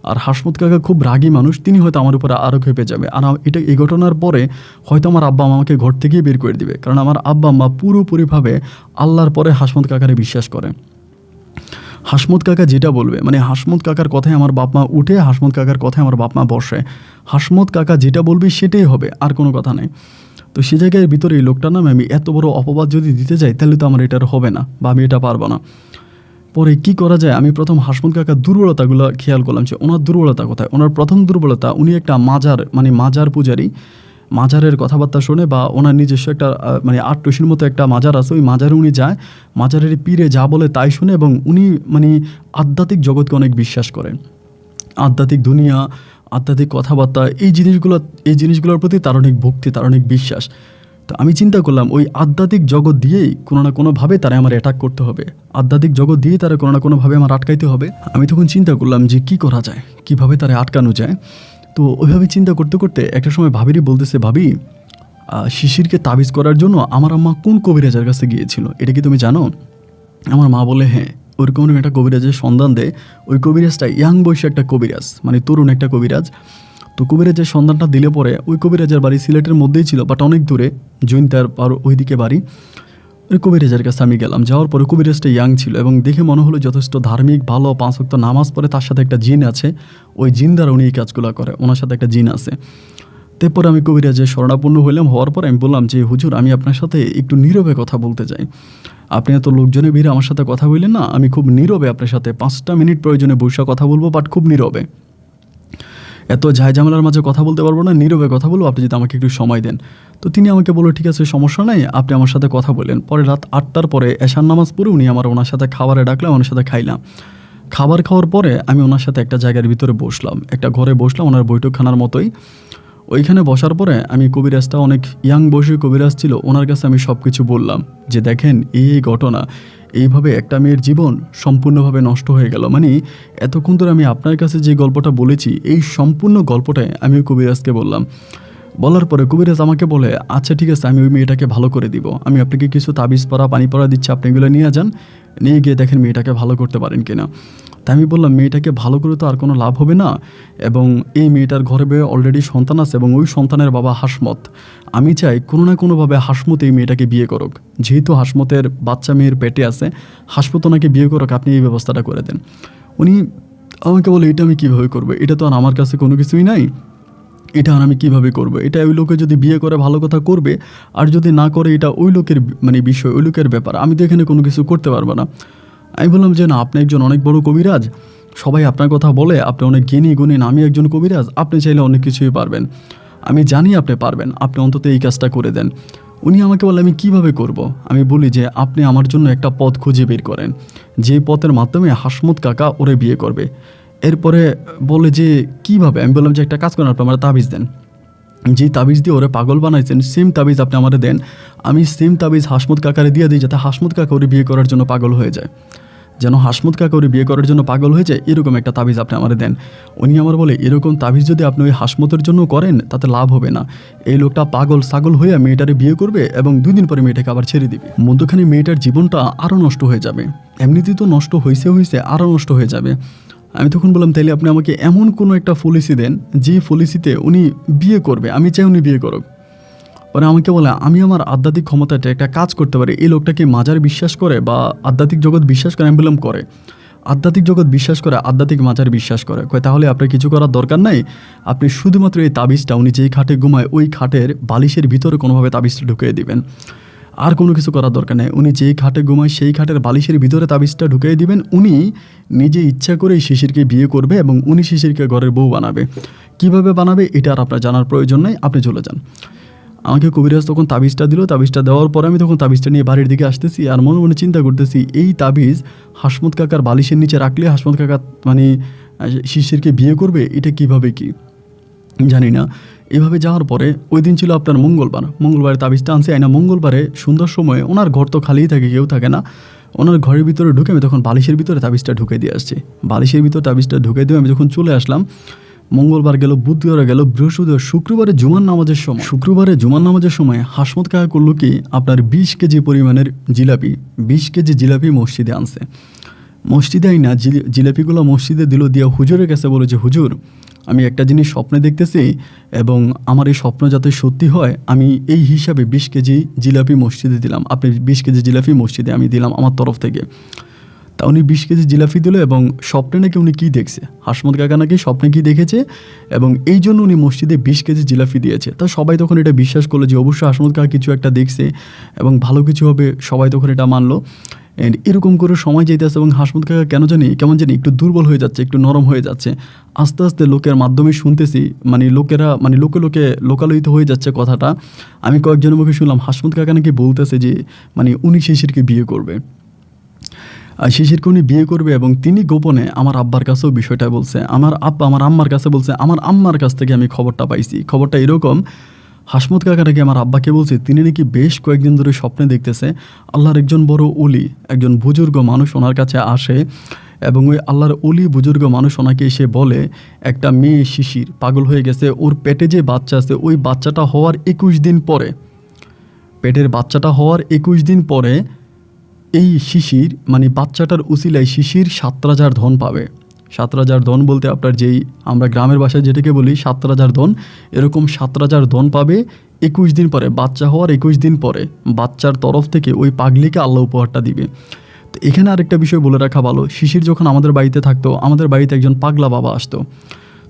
আর হাসমত কাকা খুব রাগী মানুষ, তিনি হয়তো আমার উপরে আরও খেপে যাবে। আর এই ঘটনার পরে হয়তো আমার আব্বা আম্মা আমাকে ঘর থেকেই বের করে দিবে, কারণ আমার আব্বা আম্মা পুরোপুরিভাবে আল্লাহর পরে হাসমত কাকারে বিশ্বাস করে। হাসমত কাকা যেটা বলবে, মানে হাসমত কাকার কথায় আমার বাপ মা উঠে, হাসমত কাকার কথায় আমার বাপ মা বসে। হাসমত কাকা যেটা বলবে সেটাই হবে, আর কোনো কথা নেই। তো সে জায়গায় ভিতরে এই লোকটার নামে আমি এত বড় অপবাদ যদি দিতে যাই তাহলে তো আমার এটার হবে না, বা আমি এটা পারবো না। পরে কি করা যায়, আমি প্রথম হাসমত কাকার দুর্বলতাগুলো খেয়াল করলাম যে ওনার দুর্বলতা কোথায়। ওনার প্রথম দুর্বলতা, উনি একটা মাজার পূজারী। মাজারের কথাবার্তা শোনে, বা ওনার নিজস্ব একটা আটটসির মতো একটা মাজার আছে, ওই মাজারে উনি যায়, মাজারের পীরে যা বলে তাই শুনে, এবং উনি আধ্যাত্মিক জগৎকে অনেক বিশ্বাস করেন। আধ্যাত্মিক দুনিয়া, আধ্যাত্মিক কথাবার্তা, এই জিনিসগুলোর প্রতি তার অনেক ভক্তি, তার অনেক বিশ্বাস। তো আমি চিন্তা করলাম ওই আধ্যাত্মিক জগৎ দিয়েই কোনো না কোনোভাবে তারা আমার অ্যাটাক করতে হবে, আধ্যাত্মিক জগৎ দিয়েই তারা কোনো না কোনোভাবে আমার আটকাইতে হবে। আমি তখন চিন্তা করলাম যে কি করা যায়, কিভাবে তারা আটকানো যায়। তো ওইভাবে চিন্তা করতে করতে একটা সময় ভাবিরই বলতেছে, ভাবি শিশিরকে তাবিজ করার জন্য আমার আম্মা কোন কবিরাজের কাছে গিয়েছিল, এটা কি তুমি জানো? আমার মা বলে হ্যাঁ, ওরকম একটা কবিরাজের সন্ধান দেয়। ওই কবিরাজটা ইয়াং বয়সী একটা কবিরাজ, তরুণ একটা কবিরাজ। তো কবিরাজের সন্ধানটা দিলে পরে ওই কবিরাজের বাড়ি সিলেটের মধ্যেই ছিল, বাট অনেক দূরে, জৈন্তার আর ওইদিকে বাড়ি। ওই কবিরাজের কাছে আমি গেলাম, যাওয়ার পরে কবিরাজটা ইয়াং ছিল এবং দেখে মনে হলো যথেষ্ট ধার্মিক, ভালো, 5 ওয়াক্ত নামাজ পড়ে, তার সাথে একটা জিন আছে, ওই জিন দ্বারা উনি এই কাজগুলো করে, ওনার সাথে একটা জিন আছে। তারপর আমি কবিরাজের শরণাপন্ন হইলাম। হওয়ার পর আমি বললাম যে হুজুর, আমি আপনার সাথে একটু নীরবে কথা বলতে চাই। আপনি এত লোকজনের ভিড়ে আমার সাথে কথা বললেন না, আমি খুব নীরবে আপনার সাথে 5টা মিনিট প্রয়োজনে বসে কথা বলবো, বাট খুব নীরবে, এত ঝামেলার মাঝে কথা বলতে পারবো না, নীরবে কথা বলবো, আপনি যদি আমাকে একটু সময় দেন। তো তিনি আমাকে বললো ঠিক আছে, সমস্যা নাই, আপনি আমার সাথে কথা বলেন। পরে রাত 8টার পরে এশার নামাজ পড়ে উনি ওনার সাথে খাবারে ডাকলাম, ওনার সাথে খাইলাম। খাবার খাওয়ার পরে আমি ওনার সাথে একটা জায়গার ভিতরে বসলাম, একটা ঘরে বসলাম, ওনার বৈঠকখানার মতোই। ওইখানে বসার পরে আমি কবিরাজটা অনেক ইয়াং বয়সী কবিরাজ ছিল, ওনার কাছে আমি সব কিছু বললাম যে দেখেন এই ঘটনা, এইভাবে একটা মেয়ের জীবন সম্পূর্ণভাবে নষ্ট হয়ে গেল। এতক্ষণ ধরে আমি আপনার কাছে যে গল্পটা বলেছি, এই সম্পূর্ণ গল্পটাই আমি ওই কবিরাজকে বললাম। বলার পরে কবিরাজ আমাকে বলে আচ্ছা ঠিক আছে, আমি ওই মেয়েটাকে ভালো করে দিব, আমি আপনাকে কিছু তাবিজ পরা, পানি পরা দিচ্ছি, আপনি এগুলো নিয়ে যান, নিয়ে গিয়ে দেখেন মেয়েটাকে ভালো করতে পারেন কিনা। তাই আমি বললাম মেয়েটাকে ভালো করে তো আর কোনো লাভ হবে না, এবং এই মেয়েটার ঘরে বয়ে অলরেডি সন্তান আছে এবং ওই সন্তানের বাবা হাসমত। আমি চাই কোনো না কোনোভাবে হাসমত এই মেয়েটাকে বিয়ে করুক, যেহেতু হাসমতের বাচ্চা মেয়ের পেটে আছে, হাসমত ওনাকে বিয়ে করুক, আপনি এই ব্যবস্থাটা করে দেন। উনি আমাকে বলে এটা আমি কীভাবে করবো, এটা তো আর আমার কাছে কোনো কিছুই নাই, এটা আর আমি কীভাবে করবো, এটা ওই লোকে যদি বিয়ে করে ভালো কথা করবে, আর যদি না করে এটা ওই লোকের বিষয়, ওই লোকের ব্যাপার, আমি তো এখানে কোনো কিছু করতে পারবো না। আমি বললাম যে না, আপনি একজন অনেক বড় কবিরাজ, সবাই আপনার কথা বলে, আপনি অনেক জ্ঞানী গুণী, আমি একজন কবিরাজ, আপনি চাইলে অনেক কিছুই পারবেন, আমি জানি আপনি পারবেন, আপনি অন্তত এই কাজটা করে দেন। উনি আমাকে বলে আমি কিভাবে করব। আমি বলি যে আপনি আমার জন্য একটা পথ খুঁজে বের করেন, যে পথের মাধ্যমে হাসমত কাকা ওরে বিয়ে করবে। এরপরে বলে যে কিভাবে, আমি বললাম যে একটা কাজ করেন, আপনি আমার তাবিজ দেন, যেই তাবিজ দিয়ে ওরে পাগল বানাইছেন সেম তাবিজ আপনি আমারে দেন, আমি সেম তাবিজ হাসমত কাকারে দিয়ে দিই, যাতে হাসমত কাকা ওরে বিয়ে করার জন্য পাগল হয়ে যায়, যেন হাসমত কাকা ওরে বিয়ে করার জন্য পাগল হয়ে যায়, এরকম একটা তাবিজ আপনি আমারে দেন। উনি আমার বলে এরকম তাবিজ যদি আপনি ওই হাসমতের জন্য করেন তাতে লাভ হবে না, এই লোকটা পাগল ছাগল হয়ে মেয়েটারে বিয়ে করবে এবং 2 দিন পরে মেয়েটাকে আবার ছেড়ে দিবে, মধ্যখানে মেয়েটার জীবনটা আরও নষ্ট হয়ে যাবে, এমনিতেই তো নষ্ট হয়েছে আরও নষ্ট হয়ে যাবে। আমি তখন বললাম তাইলে আপনি আমাকে এমন কোনো একটা পলিসি দেন, যে পলিসিতে উনি বিয়ে করবে, আমি চাই উনি বিয়ে করুক। পরে আমাকে বলে আমি আমার আধ্যাত্মিক ক্ষমতাটা একটা কাজ করতে পারি, এই লোকটাকে মাজার বিশ্বাস করে বা আধ্যাত্মিক জগৎ বিশ্বাস করে? আমি বললাম করে। আধ্যাত্মিক জগৎ বিশ্বাস করে, আধ্যাত্মিক মাজার বিশ্বাস করে। কয় তাহলে আপনার কিছু করার দরকার নাই, আপনি শুধুমাত্র এই তাবিজটা, উনি যেই খাটে ঘুমায় ওই খাটের বালিশের ভিতরে কোনোভাবে তাবিজটা ঢুকিয়ে দিবেন, আর কোনো কিছু করার দরকার নেই। উনি যেই খাটে ঘুমায় সেই খাটের বালিশের ভিতরে তাবিজটা ঢুকিয়ে দিবেন। উনি নিজে ইচ্ছা করে শিশিরকে বিয়ে করবে এবং উনি শিশিরকে ঘরের বউ বানাবে। কিভাবে বানাবে এটা আর আপনার জানার প্রয়োজন নেই, আপনি চলে যান। আমাকে কবিরাজ তখন তাবিজটা দিল। তাবিজটা দেওয়ার পরে আমি তখন তাবিজটা নিয়ে বাড়ির দিকে আসতেছি, আর মনে মনে চিন্তা করতেছি এই তাবিজ হাসমত কাকার বালিশের নিচে রাখলে হাসমত কাকা মানে শিশিরকে বিয়ে করবে, এটা কিভাবে কি জানি না। এভাবে যাওয়ার পরে ওই দিন ছিল আপনার মঙ্গলবারে তাবিজটা আনছে আইনা। মঙ্গলবারে সুন্দর সময়ে ওনার ঘর তো খালিই থাকে, কেউ থাকে না। ওনার ঘরের ভিতরে ঢুকে আমি তখন বালিশের ভিতরে তাবিজটা ঢুকে দিয়ে আসছি। বালিশের ভিতরে তাবিজটা ঢুকে দিয়ে আমি যখন চলে আসলাম, মঙ্গলবার গেল, বুধবার গেল, বৃহস্পতিবার, শুক্রবারে জুমার নামাজের সময় হাসমত কাকা করলো কি আপনার 20 কেজি পরিমাণের জিলাপি, 20 কেজি জিলাপি মসজিদে আনছে। মসজিদে আইনা জিলাপিগুলো মসজিদে দিল, দিয়া হুজুরের কাছে বলে যে হুজুর, আমি একটা জিনিস স্বপ্নে দেখতেছি এবং আমার এই স্বপ্ন যাতে সত্যি হয়, আমি এই হিসাবে 20 কেজি জিলাপি মসজিদে দিলাম। আপনি 20 কেজি জিলাপি মসজিদে আমি দিলাম আমার তরফ থেকে। তা উনি 20 কেজি জিলাপি দিল এবং স্বপ্নে নাকি উনি কী দেখছে, হাসমত কাকা নাকি স্বপ্নে কী দেখেছে এবং এই জন্য উনি মসজিদে 20 কেজি জিলাপি দিয়েছে। তা সবাই তখন এটা বিশ্বাস করলো যে অবশ্যই হাসমত কাকা কিছু একটা দেখছে এবং ভালো কিছু হবে, সবাই তখন এটা মানলো। অ্যান্ড এরকম করে সময় যেতেছে এবং হাসমত কাকা কেমন জানি একটু দুর্বল হয়ে যাচ্ছে, একটু নরম হয়ে যাচ্ছে। আস্তে আস্তে লোকের মাধ্যমে শুনতেছি, লোকে লোকালোকিত হয়ে যাচ্ছে কথাটা। আমি কয়েকজনের মুখে শুনলাম হাসমত কাকা নাকি বলতেছে যে উনি শিশিরকে বিয়ে করবে, শিশিরকে উনি বিয়ে করবে এবং তিনি গোপনে আমার আব্বার কাছেও বিষয়টা বলছে। আমার আম্মার কাছে বলছে। আমার আম্মার কাছ থেকে আমি খবরটা পাইছি। খবরটা এরকম, হাসমত কাকা নাকি আমার আব্বাকে বলছে তিনি নাকি বেশ কয়েকদিন ধরে স্বপ্নে দেখতেছে আল্লাহর একজন বড় ওলি, একজন বুজুর্গ মানুষ ওনার কাছে আসে এবং ওই আল্লাহর ওলি বুজুর্গ মানুষ ওনাকে এসে বলে একটা মেয়ে শিশির পাগল হয়ে গেছে, ওর পেটে যে বাচ্চা আছে ওই বাচ্চাটা হওয়ার 21 দিন পরে, পেটের বাচ্চাটা হওয়ার 21 দিন পরে এই শিশির বাচ্চাটার উসিলায় শিশির 7 রাজার ধন পাবে। 7 রাজার ধন বলতে আপনার যেই আমরা গ্রামের ভাষায় যেটাকে বলি 7 রাজার ধন, এরকম 7 রাজার ধন পাবে 21 দিন পরে, বাচ্চা হওয়ার 21 দিন পরে বাচ্চার তরফ থেকে ওই পাগলিকে আল্লাহ উপহারটা দিবে। তো এখানে আরেকটা বিষয় বলে রাখা ভালো, শিশির যখন আমাদের বাড়িতে থাকতো, আমাদের বাড়িতে একজন পাগলা বাবা আসতো।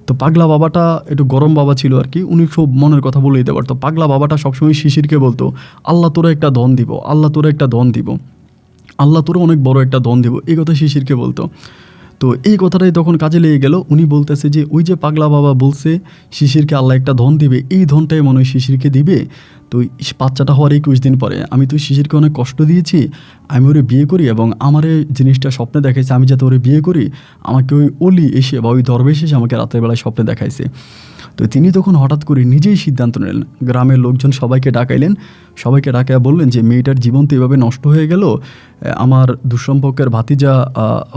তো পাগলা বাবাটা একটু গরম বাবা ছিল আর কি, উনি সব মনের কথা বলে দিতে পারতো। পাগলা বাবাটা সবসময় শিশিরকে বলতো আল্লাহ তোরা একটা ধন দিব, আল্লাহ তোরা একটা ধন দিব, আল্লাহ তোরা অনেক বড় একটা ধন দিব, এই কথা শিশিরকে বলতো। তো এই কথাটাই তখন কাজে লেগে গেল। উনি বলতেছে যে ওই যে পাগলা বাবা বলছে শিশিরকে আল্লাহ একটা ধন দিবে, এই ধনটাই মনে হয় শিশিরকে দিবে। তো বাচ্চাটা হওয়ার 21 দিন পরে আমি তো শিশিরকে অনেক কষ্ট দিয়েছি, আমি ওরে বিয়ে করি এবং আমার এই জিনিসটা স্বপ্নে দেখাইছে আমি যাতে ওরে বিয়ে করি, আমাকে ওই অলি এসে বা ওই দরবেশ এসে আমাকে রাতের বেলায় স্বপ্নে দেখাইছে। তো তিনি তখন হঠাৎ করে নিজেই সিদ্ধান্ত নিলেন, গ্রামের লোকজন সবাইকে ডাকাইলেন, সবাইকে ডাকাইয়া বললেন যে মেয়েটার জীবন তো এভাবে নষ্ট হয়ে গেল, আমার দুঃসম্পর্কের ভাতিজা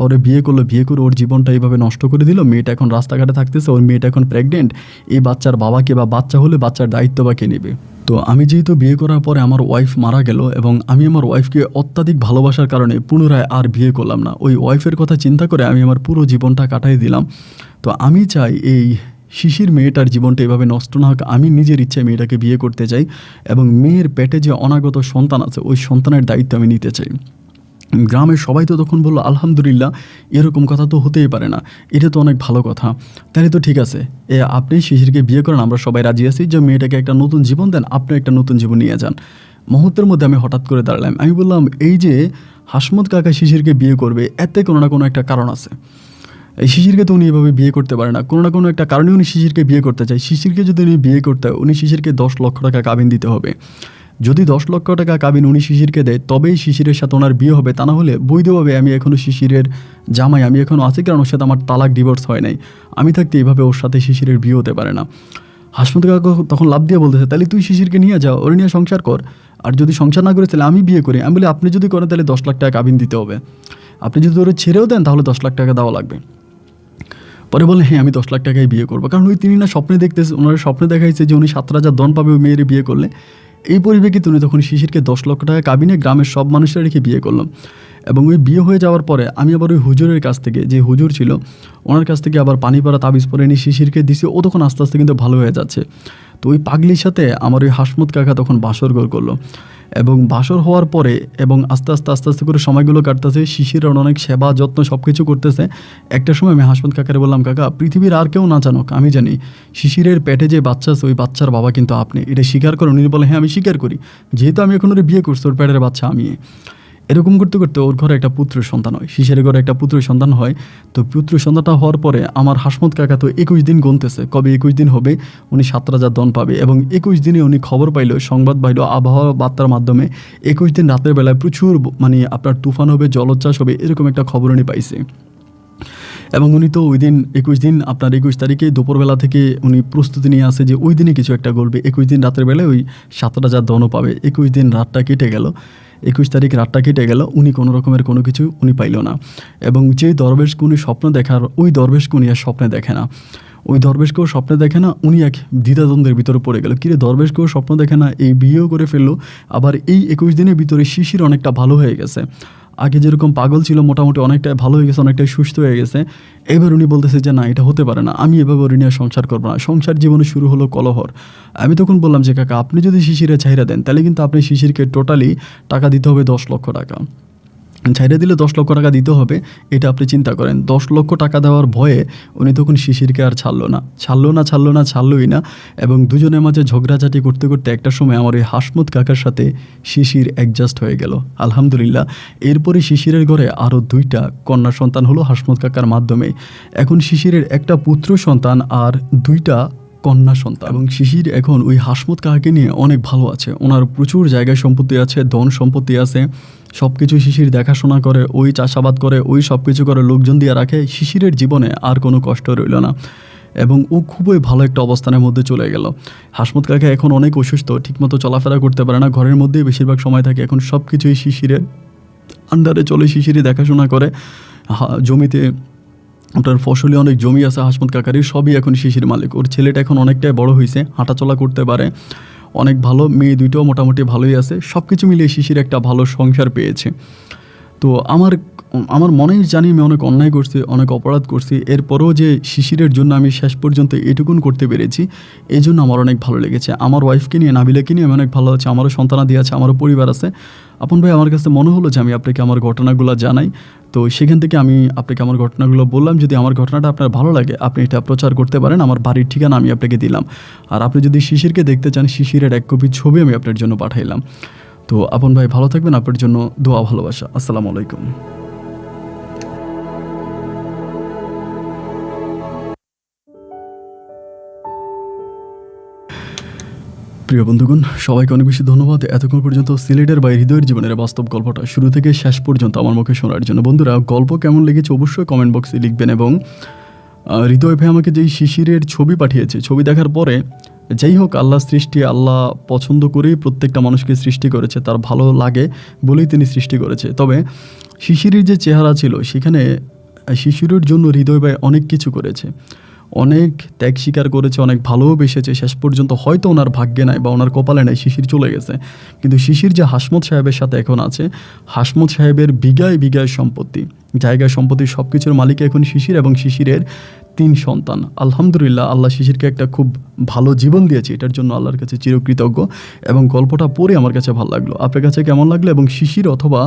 ওরে বিয়ে করে ওর জীবনটা এইভাবে নষ্ট করে দিল, মেয়েটা এখন রাস্তাঘাটে থাকতেছে, ওর মেয়েটা এখন প্রেগনেন্ট, এই বাচ্চার বাবাকে বা বাচ্চা হলে বাচ্চার দায়িত্ব বা কে নেবে। তো আমি যেহেতু বিয়ে করার পরে আমার ওয়াইফ মারা গেল এবং আমি আমার ওয়াইফকে অত্যাধিক ভালোবাসার কারণে পুনরায় আর বিয়ে করলাম না, ওই ওয়াইফের কথা চিন্তা করে আমি আমার পুরো জীবনটা কাটাই দিলাম। তো আমি চাই এই শিশির মেয়েটার জীবনটা এভাবে নষ্ট না হোক, আমি নিজের ইচ্ছায় মেয়েটাকে বিয়ে করতে চাই এবং মেয়ের পেটে যে অনাগত সন্তান আছে ওই সন্তানের দায়িত্ব আমি নিতে চাই। গ্রামের সবাই তো তখন বললো আলহামদুলিল্লাহ, এরকম কথা তো হতেই পারে না, এটা তো অনেক ভালো কথা, তাহলে তো ঠিক আছে, আপনি শিশিরকে বিয়ে করেন, আমরা সবাই রাজি আছি যে মেয়েটাকে একটা নতুন জীবন দেন, আপনি একটা নতুন জীবন নিয়ে যান। মুহূর্তের মধ্যে আমি হঠাৎ করে দাঁড়ালাম, আমি বললাম এই যে হাসমত কাকা শিশিরকে বিয়ে করবে, এতে কোনো না কোনো একটা কারণ আছে। এই শিশিরকে তো উনি এভাবে বিয়ে করতে পারে না, কোনো না কোনো একটা কারণে উনি শিশিরকে বিয়ে করতে চায়। শিশিরকে যদি উনি বিয়ে করতে হয় উনি শিশিরকে 10 লক্ষ টাকা কাবিন দিতে হবে। যদি 10 লক্ষ টাকা কাবিন উনি শিশিরকে দেয় তবেই শিশিরের সাথে ওনার বিয়ে হবে, তা না হলে বৈধভাবে আমি এখনও শিশিরের জামাই, আমি এখনও আছি, কারণ ওর সাথে আমার তালাক ডিভোর্স হয় নাই, আমি থাকতে এইভাবে ওর সাথে শিশিরের বিয়ে হতে পারে না। হাসমত কাকা তখন লাভ দিয়ে বলতেছে তাহলে তুই শিশিরকে নিয়ে যাও, ওর নিয়ে সংসার কর, আর যদি সংসার না করে তাহলে আমি বিয়ে করি। আমি বলি আপনি যদি করেন তাহলে 10 লাখ টাকা কাবিন দিতে হবে, আপনি যদি ওরা ছেড়েও দেন তাহলে 10 লাখ টাকা দেওয়া লাগবে। পরে বলে হ্যাঁ আমি 10 লাখ টাকায় বিয়ে করবো, কারণ তিনি না স্বপ্নে দেখতেছে, ওনার স্বপ্নে দেখাইছে যে উনি 7 রাজার ধন পাবে ওই মেয়ের বিয়ে করলে। এই পরিপ্রেক্ষিতে উনি তখন শিশিরকে 10 লক্ষ টাকা কাবিনে গ্রামের সব মানুষরা রেখে বিয়ে করলাম। এবং ওই বিয়ে হয়ে যাওয়ার পরে আমি আবার ওই হুজুরের কাছ থেকে, যে হুজুর ছিল ওনার কাছ থেকে আবার পানি পড়া তাবিজ পরে নিয়ে শিশিরকে দিছি, ও তখন আস্তে আস্তে কিন্তু ভালো হয়ে যাচ্ছে। তো ওই পাগলির সাথে আমার ওই হাসমত কাকা তখন বাসর ঘর করলো এবং বাসর হওয়ার পরে এবং আস্তে আস্তে আস্তে আস্তে করে সময়গুলো কাটতেছে, শিশিরের অনেক সেবা যত্ন সব কিছু করতেছে। একটা সময় আমি হাসমত কাকারে বললাম, কাকা পৃথিবীর আর কেউ না জানুক, আমি জানি শিশিরের পেটে যে বাচ্চা আছে ওই বাচ্চার বাবা কিন্তু আপনি, এটা স্বীকার করেন? উনি বলে, হ্যাঁ আমি স্বীকার করি, যেহেতু আমি এখন ওর বিয়ে করছি, ওর পেটের বাচ্চা আমি। এরকম করতে করতে ওর ঘরে একটা পুত্র সন্তান হয়, শিশিরের ঘরে একটা পুত্র সন্তান হয়। তো পুত্র সন্তানটা হওয়ার পরে আমার হাসমত কাকা তো 21 দিন গুনতেছে, কবে 21 দিন হবে উনি 7 রাজার দন পাবে। এবং 21 দিনে উনি খবর পাইল, সংবাদ পাইল আবহাওয়া বার্তার মাধ্যমে 21 দিন রাতের বেলায় প্রচুর মানে আপনার তুফান হবে, জলোচ্ছ্বাস হবে, এরকম একটা খবর উনি পাইছে। এবং উনি তো ওই দিন 21 দিন আপনার 21 তারিখে দুপুরবেলা থেকে উনি প্রস্তুতি নিয়ে আসে যে ওই দিনে কিছু একটা গড়বে। 21 দিন রাতের বেলায় ওই 7 রাজার দনও পাবে। 21 দিন রাতটা কেটে গেল, 21 তারিখ রাতটা কেটে গেল, উনি কোনো রকমের কোনো কিছু উনি পাইল না। এবং যে দরবেশকে উনি স্বপ্ন দেখার, ওই দরবেশকে উনি আর স্বপ্নে দেখে না, ওই দরবেশকেও স্বপ্নে দেখে না। উনি এক দ্বিধাদ্বন্দ্বের ভিতরে পড়ে গেল, কিরে দরবেশকেও স্বপ্ন দেখে না, এই বিয়েও করে ফেললো, আবার এই 21 দিনের ভিতরে শিশির অনেকটা ভালো হয়ে গেছে, আগে যেরকম পাগল ছিল মোটামুটি অনেকটাই ভালো হয়ে গেছে, অনেকটাই সুস্থ হয়ে গেছে। এবার উনি বলতেছে যে না, এটা হতে পারে না, আমি এভাবে ওর নিয়ে সংসার করবো না। সংসার জীবনে শুরু হলো কলহর। আমি তখন বললাম যে কাকা আপনি যদি শিশিরে ছাইরা দেন তাহলে কিন্তু আপনি শিশিরকে টোটালি টাকা দিতে হবে 10 লক্ষ টাকা, ছাইড়ে দিলে 10 লক্ষ টাকা দিতে হবে, এটা আপনি চিন্তা করেন। 10 লক্ষ টাকা দেওয়ার ভয়ে উনি তখন শিশিরকে আর ছাড়লোই না। এবং দুজনের মাঝে ঝগড়াঝাটি করতে করতে একটা সময় আমার এই হাসমত কাকার সাথে শিশির অ্যাডজাস্ট হয়ে গেল, আলহামদুলিল্লাহ। এরপরে শিশিরের ঘরে আরও 2টা কন্যা সন্তান হলো হাসমত কাকার মাধ্যমে। এখন শিশিরের একটা পুত্র সন্তান আর 2টা কন্যা সন্তান। এবং শিশির এখন ওই হাসমত কাকাকে নিয়ে অনেক ভালো আছে, ওনার প্রচুর জায়গায় সম্পত্তি আছে, ধন সম্পত্তি আছে, সব কিছু শিশির দেখাশোনা করে, ওই চাষাবাদ করে, ওই সব কিছু করে, লোকজন দিয়ে রাখে। শিশিরের জীবনে আর কোনো কষ্ট রইল না এবং ও খুবই ভালো একটা অবস্থানের মধ্যে চলে গেল। হাসমত কাকা এখন অনেক অসুস্থ, ঠিকমতো চলাফেরা করতে পারে না, ঘরের মধ্যেই বেশিরভাগ সময় থাকে। এখন সব কিছুই শিশিরের আন্ডারে চলে, শিশিরই দেখাশোনা করে। জমিতে আপনার ফসলি অনেক জমি আছে হাসমত কাকারির, সবই এখন শিশির মালিক। ওর ছেলেটা এখন অনেকটাই বড় হয়েছে, হাঁটাচলা করতে পারে, অনেক ভালো, মেয়ে 2টাও মোটামুটি ভালোই আছে। সব কিছু মিলিয়ে শিশির একটা ভালো সংসার পেয়েছে। তো আমার মনেই জানি আমি অনেক অন্যায় করছি, অনেক অপরাধ করছি, এরপরেও যে শিশিরের জন্য আমি শেষ পর্যন্ত এটুকুন করতে পেরেছি, এই জন্য আমার অনেক ভালো লেগেছে। আমার ওয়াইফকে নিয়ে, নাবিলাকে নিয়ে আমি অনেক ভালো আছি, আমারও সন্তানাদি আছে, আমারও পরিবার আছে। আপন ভাই, আমার কাছে মনে হলো যে আমি আপনাকে আমার ঘটনাগুলো জানাই, তো সেখান থেকে আমি আপনাকে আমার ঘটনাগুলো বললাম। যদি আমার ঘটনাটা আপনার ভালো লাগে আপনি এটা প্রচার করতে পারেন, আমার বাড়ির ঠিকানা আমি আপনাকে দিলাম। আর আপনি যদি শিশিরকে দেখতে চান, শিশিরের 1 কপি ছবি আমি আপনার জন্য পাঠাইলাম। তো আপন ভাই ভালো থাকবেন, আপনার জন্য দোয়া ভালোবাসা। আসসালামু আলাইকুম। প্রিয় বন্ধুগণ, সবাইকে অনেক বেশি ধন্যবাদ এতক্ষণ পর্যন্ত সিলেটের বা হৃদয়ের জীবনের বাস্তব গল্পটা শুরু থেকে শেষ পর্যন্ত আমার মুখে শোনার জন্য। বন্ধুরা, গল্প কেমন লেগেছে অবশ্যই কমেন্ট বক্সে লিখবেন। এবং হৃদয় ভাই আমাকে যেই শিশিরের ছবি পাঠিয়েছে, ছবি দেখার পরে যাই হোক, আল্লাহ সৃষ্টি, আল্লাহ পছন্দ করেই প্রত্যেকটা মানুষকে সৃষ্টি করেছে, তার ভালো লাগে বলেই তিনি সৃষ্টি করেছে। তবে শিশিরের যে চেহারা ছিল, সেখানে শিশিরের জন্য হৃদয় ভাই অনেক কিছু করেছে, অনেক ত্যাগ স্বীকার করেছে, অনেক ভালোবেসেছে। শেষ পর্যন্ত হয়তো ওনার ভাগ্যে নাই বা ওনার কপালে নাই, শিশির চলে গেছে। কিন্তু শিশির যে হাসমত সাহেবের সাথে এখন আছে, হাসমত সাহেবের বিঘায় বিঘায় সম্পত্তি, জায়গা সম্পত্তি, সব কিছুর মালিক এখন শিশির এবং শিশিরের 3 সন্তান। আলহামদুলিল্লাহ, আল্লাহ শিশিরকে একটা খুব ভালো জীবন দিয়েছে, এটার জন্য আল্লাহর কাছে চিরকৃতজ্ঞ। এবং গল্পটা পড়ে আমার কাছে ভালো লাগলো, আপনার কাছে কেমন লাগলো? এবং শিশির অথবা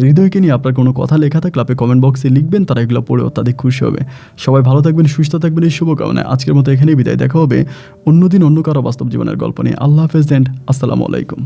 হৃদয়কে নিয়ে আপনার কোনো কথা লেখা থাকলে আপনি কমেন্ট বক্সে লিখবেন, তারা এগুলো পড়ে অত্যাধিক খুশি হবে। সবাই ভালো থাকবেন, সুস্থ থাকবেন, এই শুভকামনায় আজকের মতো এখানেই বিদায়। দেখা হবে অন্যদিন অন্য কারো বাস্তব জীবনের গল্প নিয়ে। আল্লাহ হাফেজ এন্ড আসসালামু আলাইকুম।